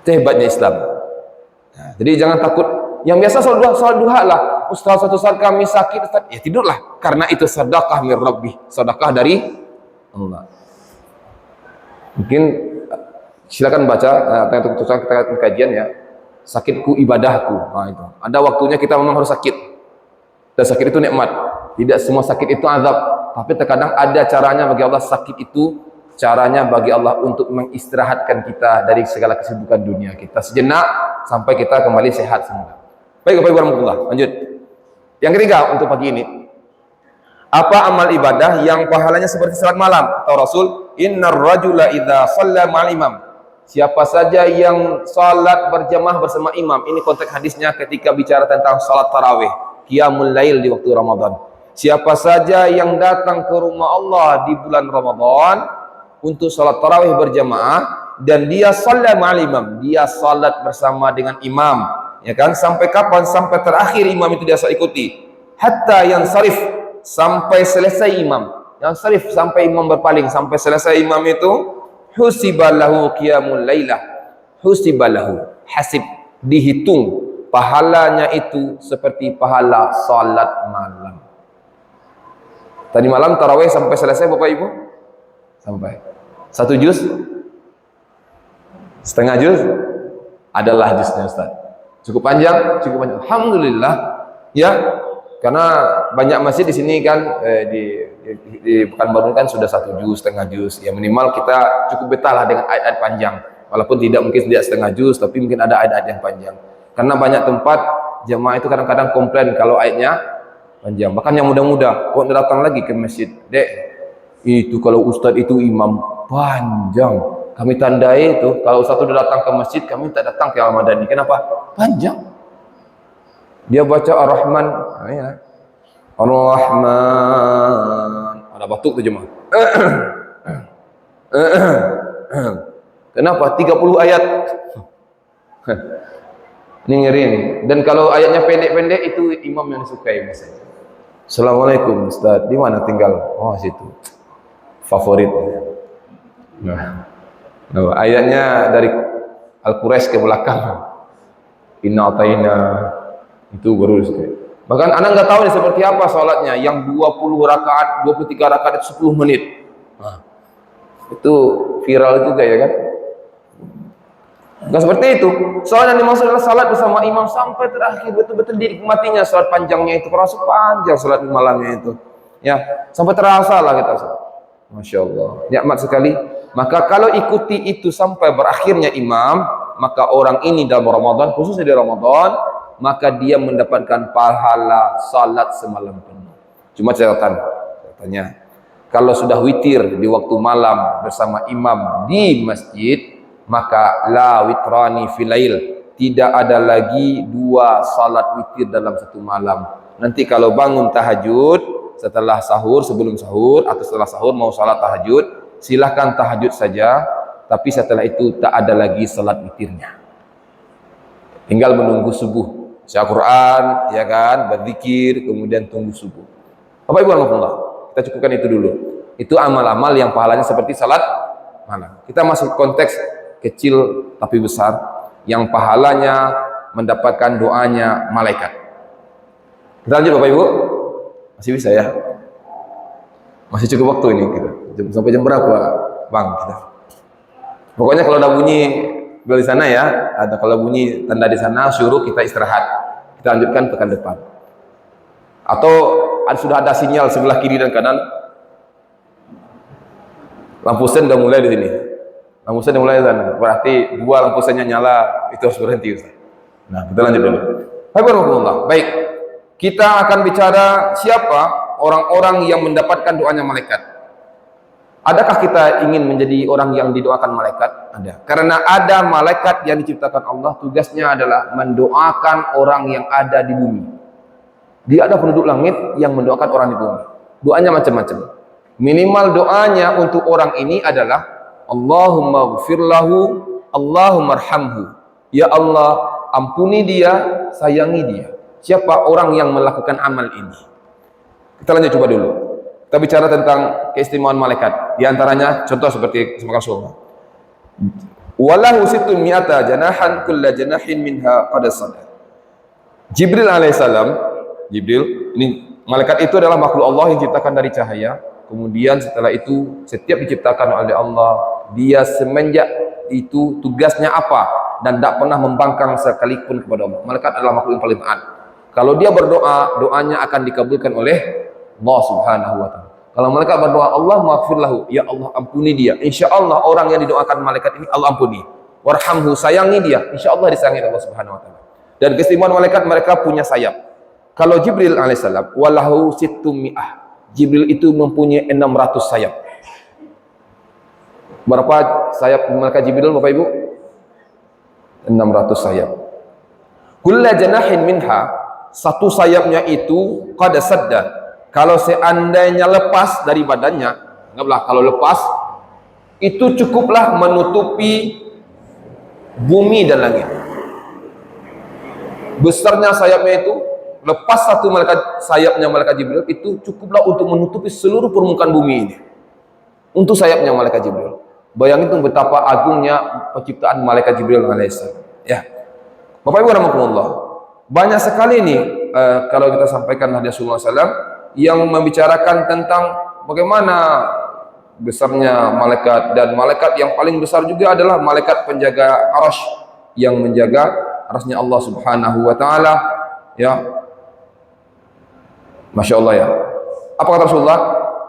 Itu hebatnya Islam. Jadi jangan takut. Yang biasa salat duha lah. Ustaz, suatu saat kami sakit, Ustaz, ya tidurlah, karena itu sedekah min Rabbi, sedekah dari Allah. Mungkin silakan baca tulisan kita kajian ya, sakitku ibadahku. Nah, itu ada waktunya kita memang harus sakit, dan sakit itu nikmat. Tidak semua sakit itu azab, tapi terkadang ada caranya bagi Allah. Sakit itu caranya bagi Allah untuk mengistirahatkan kita dari segala kesibukan dunia kita sejenak sampai kita kembali sehat semua. Baik, Bapak Ibu warahmatullah, lanjut. Yang ketiga untuk pagi ini, apa amal ibadah yang pahalanya seperti salat malam? Atau Rasul, innar rajula idza shalla ma'al imam. Siapa saja yang salat berjamaah bersama imam. Ini konteks hadisnya ketika bicara tentang salat tarawih, qiyamul lail di waktu Ramadan. Siapa saja yang datang ke rumah Allah di bulan Ramadan untuk salat tarawih berjamaah dan dia shalla ma'al imam, dia salat bersama dengan imam, ya kan? Sampai kapan? Sampai terakhir imam itu dia ikuti. Hatta yang sarif, sampai selesai imam. yang sarif sampai imam berpaling, sampai selesai imam itu, husibalahu qiyamul lailah, husibalahu, hasib, dihitung pahalanya itu seperti pahala salat malam. Tadi malam tarawih sampai selesai Bapak Ibu? Sampai 1 juz? Setengah juz? Adalah juznya Ustaz. Cukup panjang? Cukup panjang. Alhamdulillah ya, karena banyak masjid di sini kan di Pekanbaru kan sudah 1 juz, setengah juz. Ya minimal kita cukup betah lah dengan ayat-ayat panjang. Walaupun mungkin tidak setengah juz, tapi mungkin ada ayat-ayat yang panjang. Karena banyak tempat jemaah itu kadang-kadang komplain kalau ayatnya panjang. Bahkan yang muda-muda, kok datang lagi ke masjid, dek, itu kalau ustaz itu imam panjang. Kami tandai itu, kalau ustaz itu datang ke masjid, kami tak datang ke Al-Madani. Kenapa? Panjang. Dia baca Ar-Rahman, ya. Ar-Rahman. Ada batuk tu jemaah. Kenapa? 30 ayat. Ini ngeri nih. Dan kalau ayatnya pendek-pendek itu imam yang disukai misalnya. Assalamualaikum Ustaz, di mana tinggal? Oh situ. Favorit. Nah, ayatnya dari Al-Quraisy ke belakang. Inna ataina itu baru sekali. Bahkan anak nggak tahu nih seperti apa salatnya. Yang 20 rakaat, 23 rakaat itu 10 menit. Nah, itu viral juga ya kan? Bukan seperti itu. Soalnya dimaksud adalah salat bersama imam sampai terakhir, betul-betul dinikmatinya salat panjangnya itu, terasa panjang salat malamnya itu. Ya, sampai terasa lah kita. Masya Allah, nikmat sekali. Maka kalau ikuti itu sampai berakhirnya imam, maka orang ini dalam Ramadan, khususnya di Ramadan, maka dia mendapatkan pahala salat semalam penuh. Cuma catatannya, kalau sudah witir di waktu malam bersama imam di masjid, maka la witrani filail, tidak ada lagi 2 salat witir dalam satu malam. Nanti kalau bangun tahajud setelah sahur, sebelum sahur atau setelah sahur mau salat tahajud, silahkan tahajud saja, tapi setelah itu tak ada lagi salat witirnya. Tinggal menunggu subuh, baca Quran, ya kan, berzikir, kemudian tunggu subuh. Bapak Ibu alhamdulillah, kita cukupkan itu dulu. Itu amal-amal yang pahalanya seperti salat malam. Kita masuk konteks kecil tapi besar, yang pahalanya mendapatkan doanya malaikat. Kita lanjut Bapak Ibu, masih bisa ya? Masih cukup waktu ini kita. Sampai jam berapa Bang kita? Pokoknya kalau udah bunyi bel di sana ya, atau kalau bunyi tanda di sana suruh kita istirahat. Kita lanjutkan pekan depan. Atau sudah ada sinyal sebelah kiri dan kanan. Lampu sen udah mulai di sini. Lampu sen udah mulai di sana. Berarti 2 lampu sennya nyala, itu harus berhenti Ustaz. Nah, kita lanjut dulu. Baik. Kita akan bicara siapa orang-orang yang mendapatkan doanya malaikat. Adakah kita ingin menjadi orang yang didoakan malaikat? Ada. Karena ada malaikat yang diciptakan Allah, tugasnya adalah mendoakan orang yang ada di bumi. Dia ada penduduk langit yang mendoakan orang di bumi. Doanya macam-macam. Minimal doanya untuk orang ini adalah Allahumma ghfir lahu, Allahumma arhamhu. Ya Allah, ampuni dia, sayangi dia. Siapa orang yang melakukan amal ini? Kita lanjut coba dulu. Kita bicara tentang keistimewaan malaikat. Di antaranya contoh seperti semoga surga. Walahu sittun mi'ata janahan kulla janahin minha qad sadar. Jibril alaihissalam, Jibril ini malaikat itu adalah makhluk Allah yang diciptakan dari cahaya. Kemudian setelah itu setiap diciptakan oleh Allah, dia semenjak itu tugasnya apa dan tidak pernah membangkang sekalipun kepada Allah. Malaikat adalah makhluk yang paling taat. Kalau dia berdoa, doanya akan dikabulkan oleh Allah Subhanahu wa taala. Kalau malaikat berdoa, Allah maghfir lahu, ya Allah ampuni dia. Insyaallah orang yang didoakan malaikat ini Allah ampuni. Warhamhu, sayangi dia. Insyaallah disayangi Allah Subhanahu wa taala. Dan keistimewaan malaikat, mereka punya sayap. Kalau Jibril alaihissalam, walahu sittumi'ah. Jibril itu mempunyai 600 sayap. Berapa sayap malaikat Jibril Bapak Ibu? 600 sayap. Kulla janahin minha, satu sayapnya itu qad sadda. Kalau seandainya lepas dari badannya, anggaplah kalau lepas, itu cukuplah menutupi bumi dan langit. Besarnya sayapnya itu lepas satu malaikat sayapnya malaikat Jibril itu cukuplah untuk menutupi seluruh permukaan bumi ini. Untuk sayapnya malaikat Jibril. Bayangin tuh betapa agungnya penciptaan malaikat Jibril alaihissalam. Ya. Bapak Ibu rahimakumullah. Banyak sekali nih kalau kita sampaikan hadis Rasulullah SAW yang membicarakan tentang bagaimana besarnya malaikat, dan malaikat yang paling besar juga adalah malaikat penjaga arasy yang menjaga arasy-Nya Allah Subhanahu wa taala. Ya. Masya Allah ya. Apa kata Rasulullah?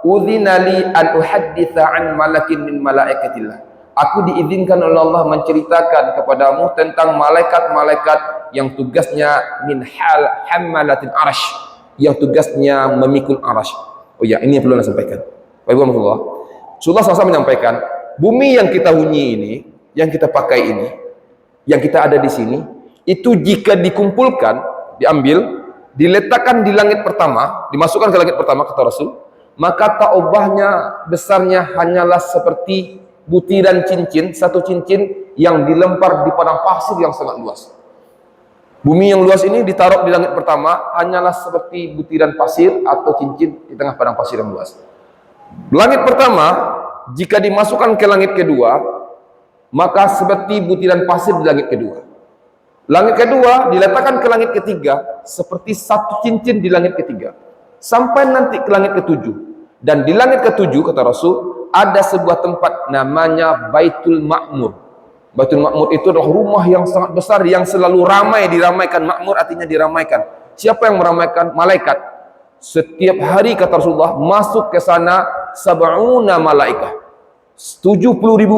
Udzina li an uhadditsa an malakin min malaikatillah. Aku diizinkan oleh Allah menceritakan kepadamu tentang malaikat-malaikat yang tugasnya min hal hammalatin arasy, yang tugasnya memikul arasy. Oh ya, ini yang perlu saya sampaikan. Bapak Ibu Rasulullah SAW menyampaikan, bumi yang kita huni ini, yang kita pakai ini, yang kita ada di sini, itu jika dikumpulkan, diambil, diletakkan di langit pertama, dimasukkan ke langit pertama, kata Rasul, maka taubahnya besarnya hanyalah seperti butiran cincin, satu cincin yang dilempar di padang pasir yang sangat luas. Bumi yang luas ini ditaruh di langit pertama hanyalah seperti butiran pasir atau cincin di tengah padang pasir yang luas. Langit pertama jika dimasukkan ke langit kedua, maka seperti butiran pasir di langit kedua. Langit kedua diletakkan ke langit ketiga seperti satu cincin di langit ketiga, sampai nanti ke langit ketujuh. Dan di langit ketujuh, kata Rasul, ada sebuah tempat namanya Baitul Ma'mur. Baitul Ma'mur itu adalah rumah yang sangat besar, yang selalu ramai, diramaikan. Ma'mur artinya diramaikan. Siapa yang meramaikan? Malaikat. Setiap hari, kata Rasulullah, masuk ke sana 70 malaikat. 70.000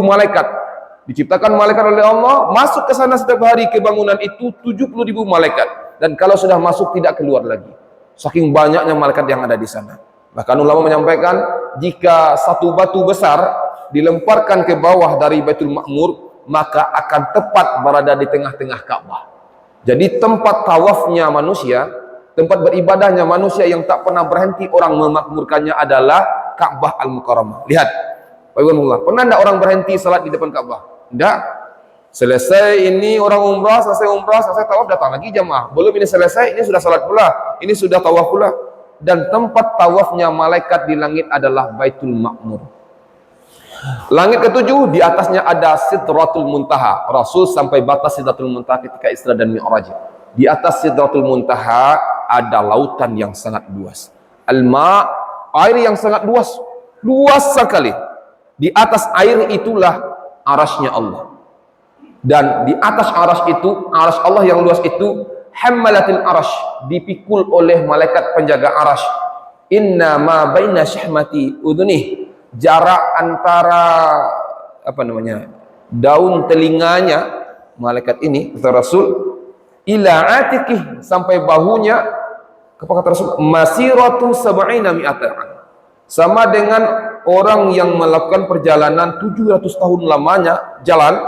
malaikat. Diciptakan malaikat oleh Allah, masuk ke sana setiap hari ke bangunan itu 70.000 malaikat. Dan kalau sudah masuk tidak keluar lagi. Saking banyaknya malaikat yang ada di sana. Bahkan ulama menyampaikan, jika satu batu besar dilemparkan ke bawah dari Baitul Ma'mur, maka akan tepat berada di tengah-tengah Ka'bah. Jadi tempat tawafnya manusia, tempat beribadahnya manusia yang tak pernah berhenti orang memakmurkannya adalah Ka'bah Al-Mukarramah. Lihat, pernah tidak orang berhenti salat di depan Ka'bah? Tidak. Selesai ini orang umrah, selesai tawaf, datang lagi jamaah. Belum ini selesai, ini sudah salat pula, ini sudah tawaf pula. Dan tempat tawafnya malaikat di langit adalah Baitul Ma'mur. Langit ketujuh, di atasnya ada Sidratul Muntaha. Rasul sampai batas Sidratul Muntaha ketika Isra dan Mi'raj. Di atas Sidratul Muntaha ada lautan yang sangat luas. Al-Ma, air yang sangat luas. Luas sekali. Di atas air itulah arasy-Nya Allah. Dan di atas arasy itu, arasy Allah yang luas itu, hammalatil arasy, dipikul oleh malaikat penjaga arasy. Inna ma baina syahmati udhunih, jarak antara daun telinganya malaikat ini, kata Rasul, ila atiqih, sampai bahunya, kata Rasul, masiratu sab'ina mi'atan, sama dengan orang yang melakukan perjalanan 700 tahun lamanya jalan,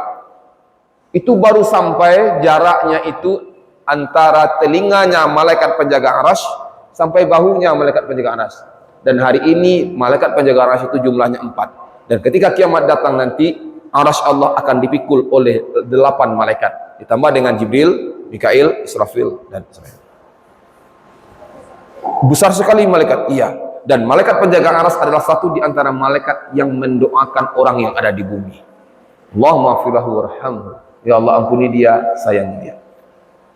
itu baru sampai jaraknya itu antara telinganya malaikat penjaga arasy sampai bahunya malaikat penjaga arasy. Dan hari ini malaikat penjaga arasy itu jumlahnya 4. Dan ketika kiamat datang nanti, arasy Allah akan dipikul oleh 8 malaikat, ditambah dengan Jibril, Mikail, Israfil, dan Israfil. Besar sekali malaikat, iya. Dan malaikat penjaga arasy adalah satu di antara malaikat yang mendoakan orang yang ada di bumi. Allahumma firlahu warhamhu. Ya Allah, ampuni dia, sayangi dia.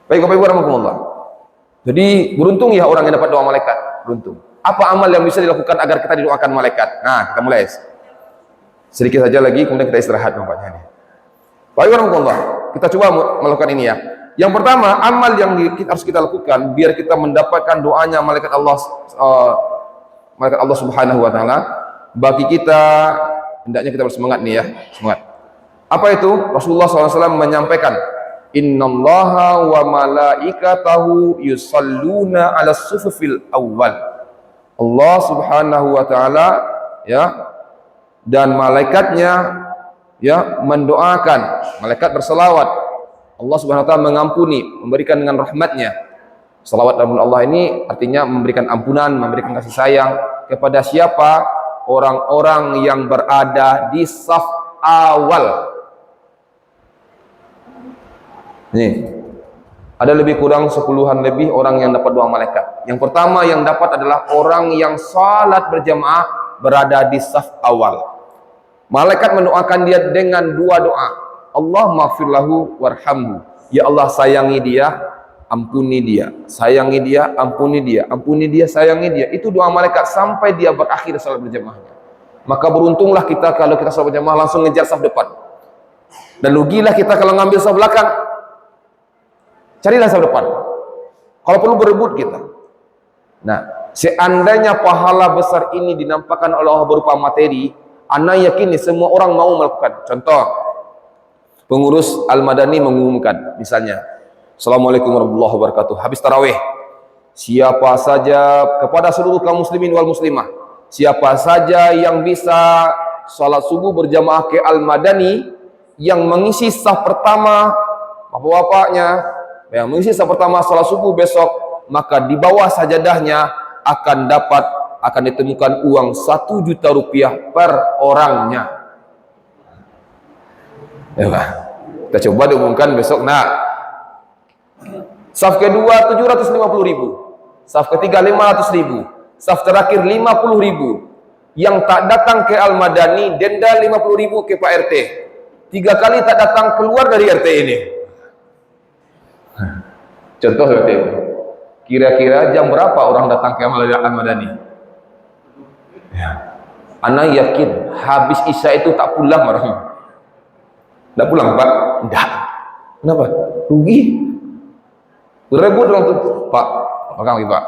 Baik Bapak Ibu rahimakumullah. Jadi beruntung ya orang yang dapat doa malaikat, beruntung. Apa amal yang bisa dilakukan agar kita didoakan malaikat? Nah, kita mulai. Sedikit saja lagi, kemudian kita istirahat nampaknya nih. Bapak Ibu rahimakumullah, kita coba melakukan ini ya. Yang pertama, amal yang harus kita lakukan biar kita mendapatkan doanya malaikat Allah Subhanahu wa taala, bagi kita hendaknya kita bersemangat nih ya, semangat. Apa itu? Rasulullah SAW menyampaikan, innallaha wa malaikatahu yusalluna ala sufufil awal. Allah Subhanahu wa taala ya, dan malaikatnya ya mendoakan, malaikat berselawat. Allah Subhanahu wa taala mengampuni, memberikan dengan rahmatnya. Selawat dalam Allah ini artinya memberikan ampunan, memberikan kasih sayang kepada siapa? Orang-orang yang berada di saf awal. Nih, Ada lebih kurang 10-an lebih orang yang dapat doa malaikat. Yang pertama yang dapat adalah orang yang salat berjamaah berada di saf awal. Malaikat mendoakan dia dengan dua doa. Allah maghfirlahu warhamhu. Ya Allah, sayangi dia, ampuni dia. Sayangi dia, ampuni dia. Ampuni dia, sayangi dia. Itu doa malaikat sampai dia berakhir salat berjamaahnya. Maka beruntunglah kita kalau kita salat berjamaah langsung ngejar saf depan. Dan rugilah kita kalau ngambil saf belakang. Carilah saf depan. Kalau perlu berebut kita. Nah, seandainya pahala besar ini dinampakkan oleh Allah berupa materi, ana yakini semua orang mau melakukan. Contoh, pengurus Al-Madani mengumumkan, misalnya, Assalamualaikum warahmatullahi wabarakatuh, habis tarawih, siapa saja kepada seluruh kaum muslimin wal muslimah, siapa saja yang bisa salat subuh berjamaah ke Al-Madani, yang mengisi saf pertama, bapak-bapaknya, yang mengisi saf pertama salat subuh besok, maka di bawah sajadahnya akan ditemukan uang 1 juta rupiah per orangnya. Ya, kita coba diumumkan besok. Nah, saf kedua 750.000, saf ketiga 500.000, saf terakhir 50.000. Yang tak datang ke Al-Madani denda 50.000 ke Pak RT. 3 kali tak datang keluar dari RT ini. Contoh seperti itu. Kira-kira jam berapa orang datang ke Al-Madani? Ya. Ana yakin habis Isya itu tak pulang orang. Tak pulang, Pak? Tidak. Kenapa? Rugi. Berebut orang itu. Pak, pegang lagi, Pak.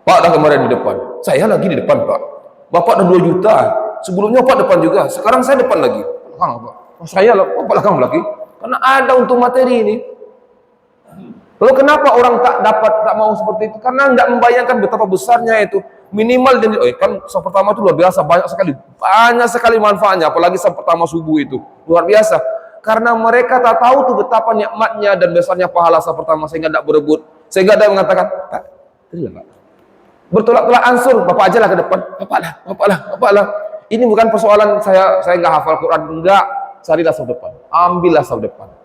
Pak dah kemarin di depan. Saya lagi di depan, Pak. Bapak dah 2 juta. Sebelumnya Pak depan juga. Sekarang saya depan lagi. Pegang, Pak. Oh, saya lah, Pak belakang lagi. Karena ada untuk materi ini. Lalu kenapa orang tak mau seperti itu? Karena tidak membayangkan betapa besarnya itu. Minimal kan saf pertama itu luar biasa, banyak sekali manfaatnya, apalagi saf pertama subuh itu luar biasa. Karena mereka tak tahu tuh betapa nikmatnya dan besarnya pahala saf pertama, sehingga tidak berebut, sehingga ada yang mengatakan, Pak, Pak, bertolak-tolak ansur, Bapak aja lah ke depan, Bapak lah. Ini bukan persoalan saya nggak hafal Quran, enggak, carilah saf depan, ambillah saf depan.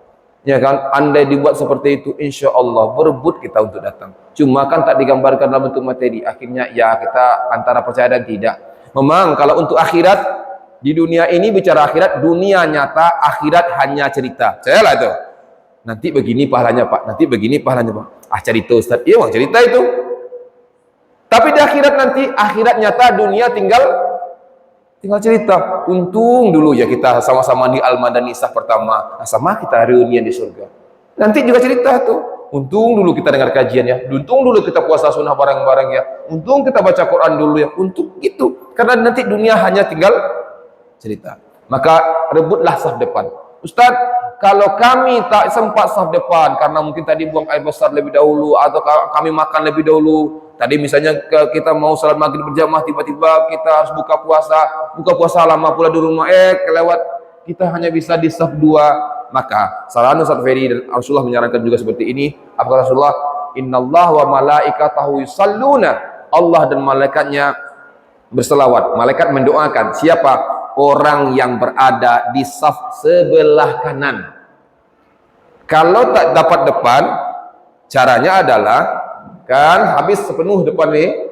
Ya kan, andai dibuat seperti itu, insya Allah berebut kita untuk datang. Cuma kan tak digambarkan dalam bentuk materi. Akhirnya ya kita antara percaya dan tidak. Memang kalau untuk akhirat, di dunia ini bicara akhirat, dunia nyata, akhirat hanya cerita. Percayalah itu. Nanti begini pahalanya Pak, nanti begini pahalanya Pak. Ah, cerita Ustaz, iya bang, cerita itu. Tapi di akhirat nanti, akhirat nyata, dunia tinggal cerita. Untung dulu ya kita sama-sama di Al-Madani saf pertama, sama kita reunian di surga. Nanti juga cerita tuh. Untung dulu kita dengar kajian ya. Untung dulu kita puasa sunnah bareng-bareng ya. Untung kita baca Quran dulu ya. Untung gitu. Karena nanti dunia hanya tinggal cerita. Maka rebutlah saf depan. Ustaz, kalau kami tak sempat saf depan karena mungkin tadi buang air besar lebih dahulu atau kami makan lebih dahulu. Tadi misalnya kita mau salat maghrib berjamaah, tiba-tiba kita harus buka puasa lama pula di rumah, kelewat, kita hanya bisa di saf 2. Maka saran Ustaz Ferry dan Rasulullah menyarankan juga seperti ini. Apa kata Rasulullah? Innallaha wa malaikatahu yusalluna. Allah dan malaikatnya berselawat. Malaikat mendoakan siapa? Orang yang berada di saf sebelah kanan. Kalau tak dapat depan, caranya adalah kan habis sepenuh depan ini,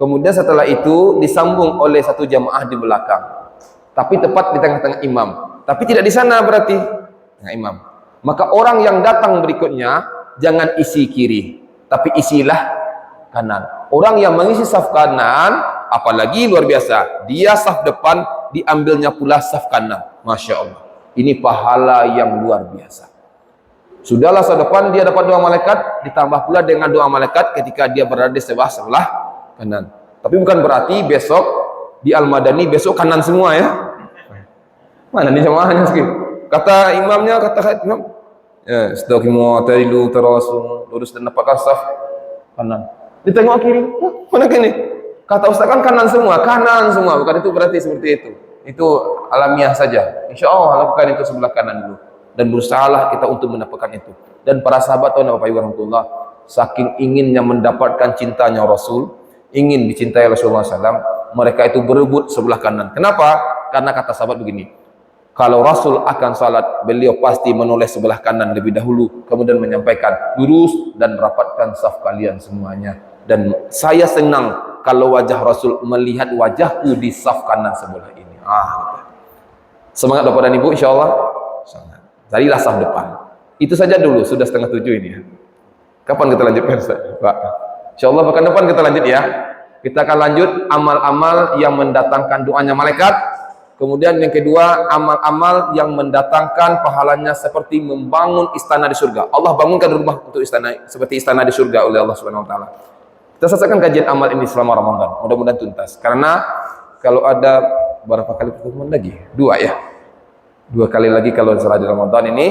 kemudian setelah itu disambung oleh satu jamaah di belakang, tapi tepat di tengah-tengah imam, tapi tidak di sana berarti tengah imam. Maka orang yang datang berikutnya jangan isi kiri, tapi isilah kanan. Orang yang mengisi saf kanan, apalagi luar biasa, dia saf depan, diambilnya pula saf kanan. Masya Allah, ini pahala yang luar biasa. Sudahlah saf depan dia dapat doa malaikat, ditambah pula dengan doa malaikat ketika dia berada di sebelah kanan. Tapi bukan berarti besok di Al-Madani besok kanan semua ya. Mana nih jamaahnya sekali? Kata imamnya, kata imam, ya, istaqimu tarilu tarasu, lurus dan dapat saf kanan. Ditengok kiri, mana gini? Kata Ustaz kan kanan semua, bukan itu berarti seperti itu. Itu alamiah saja. Insya Allah lakukan itu sebelah kanan dulu. Dan berusahalah kita untuk mendapatkan itu. Dan para sahabat tahu Bapak Ibu rahmatullah, saking inginnya mendapatkan cintanya Rasul, ingin dicintai Rasulullah SAW, mereka itu berebut sebelah kanan. Kenapa? Karena kata sahabat begini, Kalau Rasul akan salat, beliau pasti menoleh sebelah kanan lebih dahulu, kemudian menyampaikan, lurus dan rapatkan saf kalian semuanya. Dan saya senang kalau wajah Rasul melihat wajahku di saf kanan sebelah ini. Semangat Bapak dan Ibu, insya Allah. Semangat. Carilah saf depan. Itu saja dulu, sudah 6:30 ini. Kapan kita lanjutkan, Pak? Insya Allah pekan depan kita lanjut ya. Kita akan lanjut amal-amal yang mendatangkan doanya malaikat. Kemudian yang kedua, amal-amal yang mendatangkan pahalanya seperti membangun istana di surga. Allah bangunkan rumah untuk istana seperti istana di surga oleh Allah Subhanahu wa taala. Kita selesaikan kajian amal ini selama Ramadan. Mudah-mudahan tuntas. Karena kalau ada berapa kali pertemuan lagi? 2 ya. 2 kali lagi kalau setelah di Ramadan ini.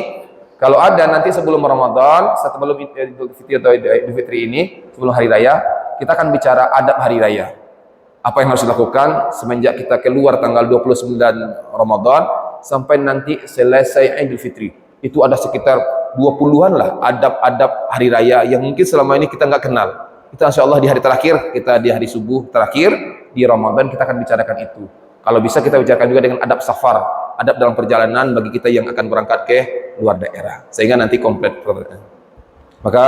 Kalau ada nanti sebelum Ramadan, sebelum Idul Fitri atau Idul Fitri ini, sebelum hari raya, kita akan bicara adab hari raya. Apa yang harus dilakukan semenjak kita keluar tanggal 29 Ramadan sampai nanti selesai Idul Fitri. Itu ada sekitar 20-an lah adab-adab hari raya yang mungkin selama ini kita nggak kenal. Kita insya Allah di hari terakhir, kita di hari subuh terakhir di Ramadan kita akan bicarakan itu. Kalau bisa kita bicarakan juga dengan adab safar, adab dalam perjalanan bagi kita yang akan berangkat ke luar daerah, sehingga nanti komplit. Maka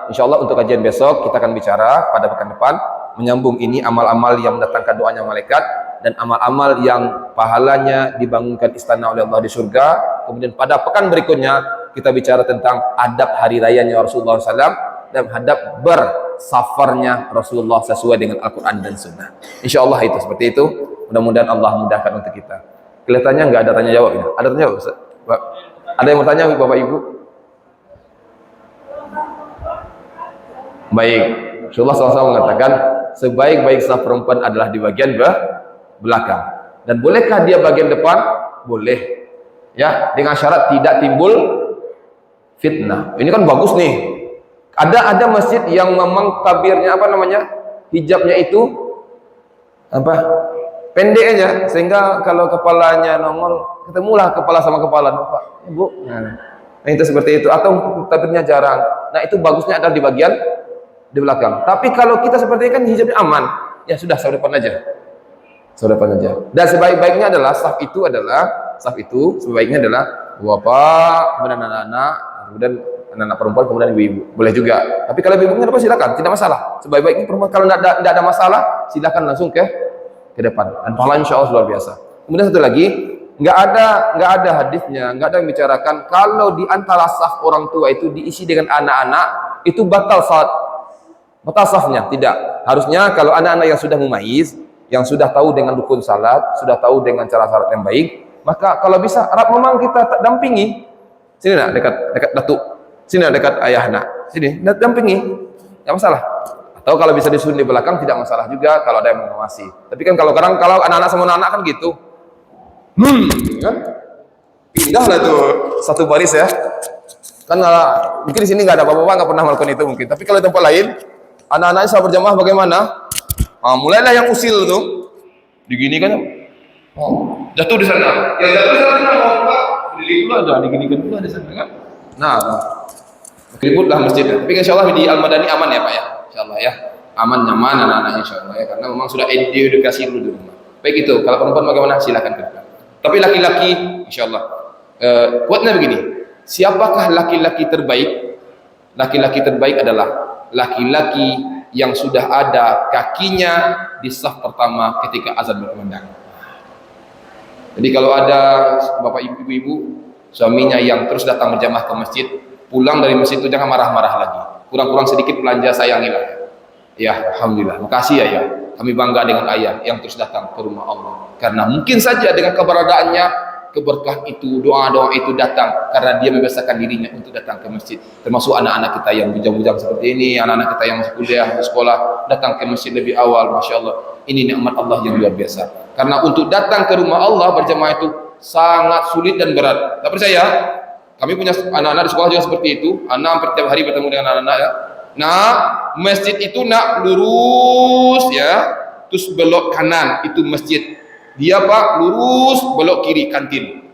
insya Allah untuk kajian besok kita akan bicara pada pekan depan menyambung ini amal-amal yang mendatangkan doanya malaikat dan amal-amal yang pahalanya dibangunkan istana oleh Allah di surga. Kemudian pada pekan berikutnya kita bicara tentang adab hari rayanya Rasulullah SAW dan adab bersafarnya Rasulullah sesuai dengan Al-Quran dan Sunnah. Insya Allah itu seperti itu. Mudah-mudahan Allah mudahkan untuk kita. Kelihatannya nggak ada tanya jawab ini. Ada tanya jawab, Ustaz? Ada yang mau tanya Bapak Ibu? Baik. Rasulullah SAW mengatakan sebaik-baik saf perempuan adalah di bagian belakang. Dan bolehkah dia bagian depan? Boleh. Ya, dengan syarat tidak timbul fitnah. Ini kan bagus nih. Ada masjid yang memang tabirnya apa namanya? Hijabnya itu apa? Pendek aja, sehingga kalau kepalanya nongol, ketemulah kepala sama kepala, Pak, Ibu. Nah, itu seperti itu. Atau tabirnya jarang. Nah, itu bagusnya adalah di bagian di belakang. Tapi kalau kita seperti ini kan hijabnya aman, ya sudah saf depan aja. Saf depan aja. Dan sebaik-baiknya adalah saf itu sebaiknya adalah bapak, kemudian anak-anak, kemudian anak-anak perempuan, kemudian ibu-ibu. Boleh juga. Tapi kalau ibu-ibunya apa silakan, tidak masalah. Sebaik-baiknya perempuan kalau tidak ada masalah, silakan langsung ke depan. Dan pahala insya Allah luar biasa. Kemudian satu lagi, nggak ada hadisnya, nggak ada yang bicarakan kalau di antara saf orang tua itu diisi dengan anak-anak itu batal salat. Batal safnya, tidak. Harusnya kalau anak-anak yang sudah mumayyiz, yang sudah tahu dengan rukun salat, sudah tahu dengan cara salat yang baik, maka kalau bisa memang kita dampingi. Sini nak dekat datuk. Sini nak dekat ayah nak. Sini dampingi. Enggak masalah. Atau kalau bisa disuruh di belakang tidak masalah juga kalau ada yang mengawasi. Tapi kan kalau anak-anak sama anak-anak kan gitu. Kan? Pindahlah tuh satu baris ya. Kan mungkin di sini nggak ada bapak-bapak nggak pernah melakukan itu mungkin. Tapi kalau di tempat lain anak-anaknya salat berjamaah bagaimana? Mulailah yang usil tuh. Digini kan. Jatuh di sana. Yang jatuh di sana mau Pak. Diliput ada, diginikan pula di sana kan. Nah, diliputlah masjidnya. Tapi insya Allah di Al-Madani aman ya Pak ya. Insya Allah ya. Aman, nyaman anak-anak insya Allah ya. Karena memang sudah diedukasi dulu di rumah. Baik itu. Kalau perempuan bagaimana? Silakan ke depan. Tapi laki-laki insya Allah. Kuatnya begini. Siapakah laki-laki terbaik? Laki-laki terbaik adalah laki-laki yang sudah ada kakinya di saf pertama ketika azan berkumandang. Jadi kalau ada bapak ibu-ibu suaminya yang terus datang berjamaah ke masjid, pulang dari masjid itu jangan marah-marah lagi. Kurang-kurang sedikit belanja sayangilah. Ya, alhamdulillah. Makasih ya. Kami bangga dengan ayah yang terus datang ke rumah Allah. Karena mungkin saja dengan keberadaannya keberkahan itu, doa-doa itu datang karena dia membiasakan dirinya untuk datang ke masjid. Termasuk anak-anak kita yang bujang-bujang seperti ini, anak-anak kita yang masih kuliah, di sekolah, datang ke masjid lebih awal. Masya Allah, ini nikmat Allah yang luar biasa. Karena untuk datang ke rumah Allah berjamaah itu sangat sulit dan berat. Tak percaya? Kami punya anak-anak di sekolah juga seperti itu. Anak hampir tiap hari bertemu dengan anak-anak ya. Nah, masjid itu nak lurus ya, terus belok kanan itu masjid. Dia Pak lurus belok kiri kantin.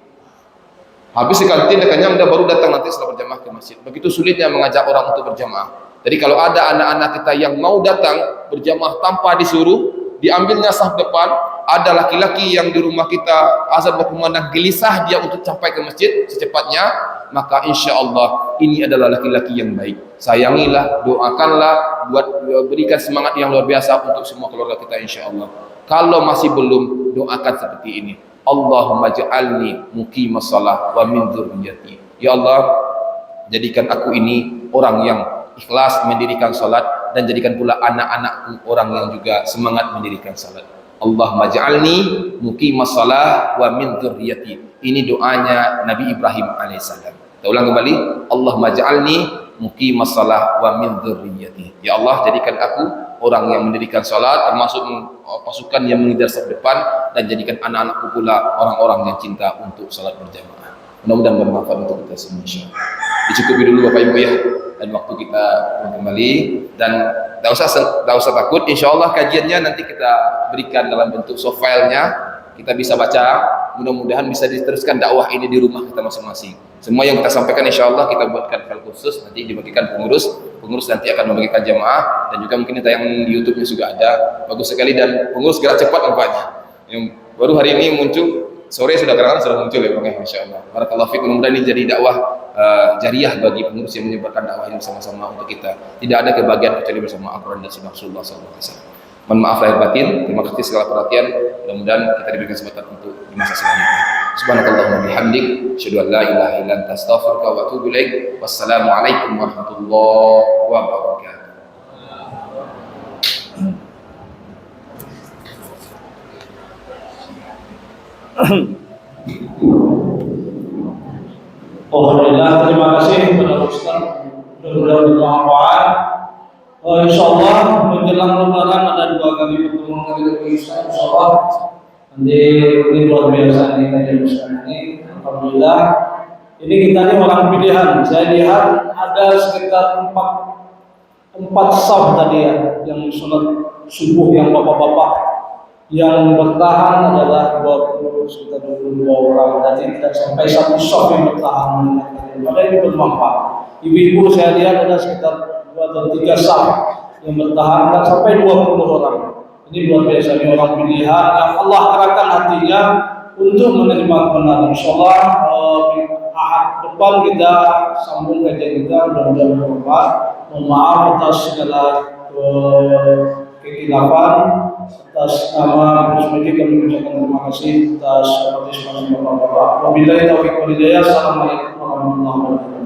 Habis di kantin kenyang udah baru datang nanti setelah berjamaah ke masjid. Begitu sulitnya mengajak orang untuk berjamaah. Jadi kalau ada anak-anak kita yang mau datang berjamaah tanpa disuruh, diambilnya saf depan, ada laki-laki yang di rumah kita azan berkumandang gelisah dia untuk sampai ke masjid secepatnya, maka insya Allah ini adalah laki-laki yang baik. Sayangilah, doakanlah, berikan semangat yang luar biasa untuk semua keluarga kita insya Allah. Kalau masih belum, doakan seperti ini. Allahumma ja'alni muqimas shalah wa min dzurriyyati. Ya Allah, jadikan aku ini orang yang ikhlas mendirikan salat, dan jadikan pula anak-anakku orang yang juga semangat mendirikan salat. Allahumma ja'alni muqimas shalah wa min dzurriyyati. Ini doanya Nabi Ibrahim alaihissalam. Kita ulang kembali. Allahumma ja'alni muqimas shalah wa min dzurriyyati. Ya Allah, jadikan aku orang yang mendirikan salat, termasuk pasukan yang mengejar saf depan, dan jadikan anak-anakku pula orang-orang yang cinta untuk salat berjamaah. Mudah-mudahan bermanfaat untuk kita semua insyaallah. Dicukupi dulu Bapak Ibu ya, dan waktu kita kembali, dan tidak usah takut, insyaallah kajiannya nanti kita berikan dalam bentuk soft filenya, kita bisa baca. Mudah-mudahan bisa diteruskan dakwah ini di rumah kita masing-masing. Semua yang kita sampaikan insyaallah kita buatkan file khusus, nanti dibagikan pengurus nanti akan membagikan jamaah, dan juga mungkin tayang di YouTube-nya juga ada. Bagus sekali, dan pengurus gerak cepat nampaknya. Yang baru hari ini muncul, sore sudah muncul ya Bang ya, insyaallah. Barakallahu fiik. Mudah-mudahan ini jadi dakwah jariah bagi pengurus yang menyebarkan dakwah ini bersama-sama untuk kita. Tidak ada kebahagiaan kecuali bersama Al-Quran dan Sunnah Rasulullah SAW. Mohon maaf lahir batin, terima kasih segala perhatian. Mudah-mudahan kita diberikan kesempatan untuk di masa selanjutnya. Subhanakallahumma bihamdik, asyhadu an la ilaha illa anta, astaghfiruka wa atubu ilaik. Wassalamualaikum warahmatullahi wabarakatuh.
Alhamdulillah, terima kasih kepada Ustaz. Mudah-mudahan bermanfaat. Insyaallah menjelang Lebaran ada 2 kali pertemuan dari Ustaz. Insyaallah nanti ini luar biasa nih kajian Ustaz ini. Alhamdulillah. Ini kita ini orang pilihan. Saya lihat ada sekitar 4 saf tadi ya, yang sholat subuh yang bapak-bapak. Yang bertahan adalah sekitar 22 orang. Jadi tidak sampai 1 saf yang bertahan. Maka ini bermanfaat. Ibu-ibu saya lihat ada sekitar 2 atau 3 saf yang bertahan, dan sampai 20 orang. Ini luar biasa, ini orang pilihan yang Allah kerahkan hatinya untuk menerima kebenaran. Insyaallah Ahad depan kita sambung kajian kita, mudah-mudahan bermanfaat. Mohon maaf atas segala kekhilafan. Atas nama Ibu Sumedi kami mengucapkan terima kasih atas partisipasi Bapak-bapak. Wabillahi taufiq wal hidayah. Assalamualaikum warahmatullahi wabarakatuh.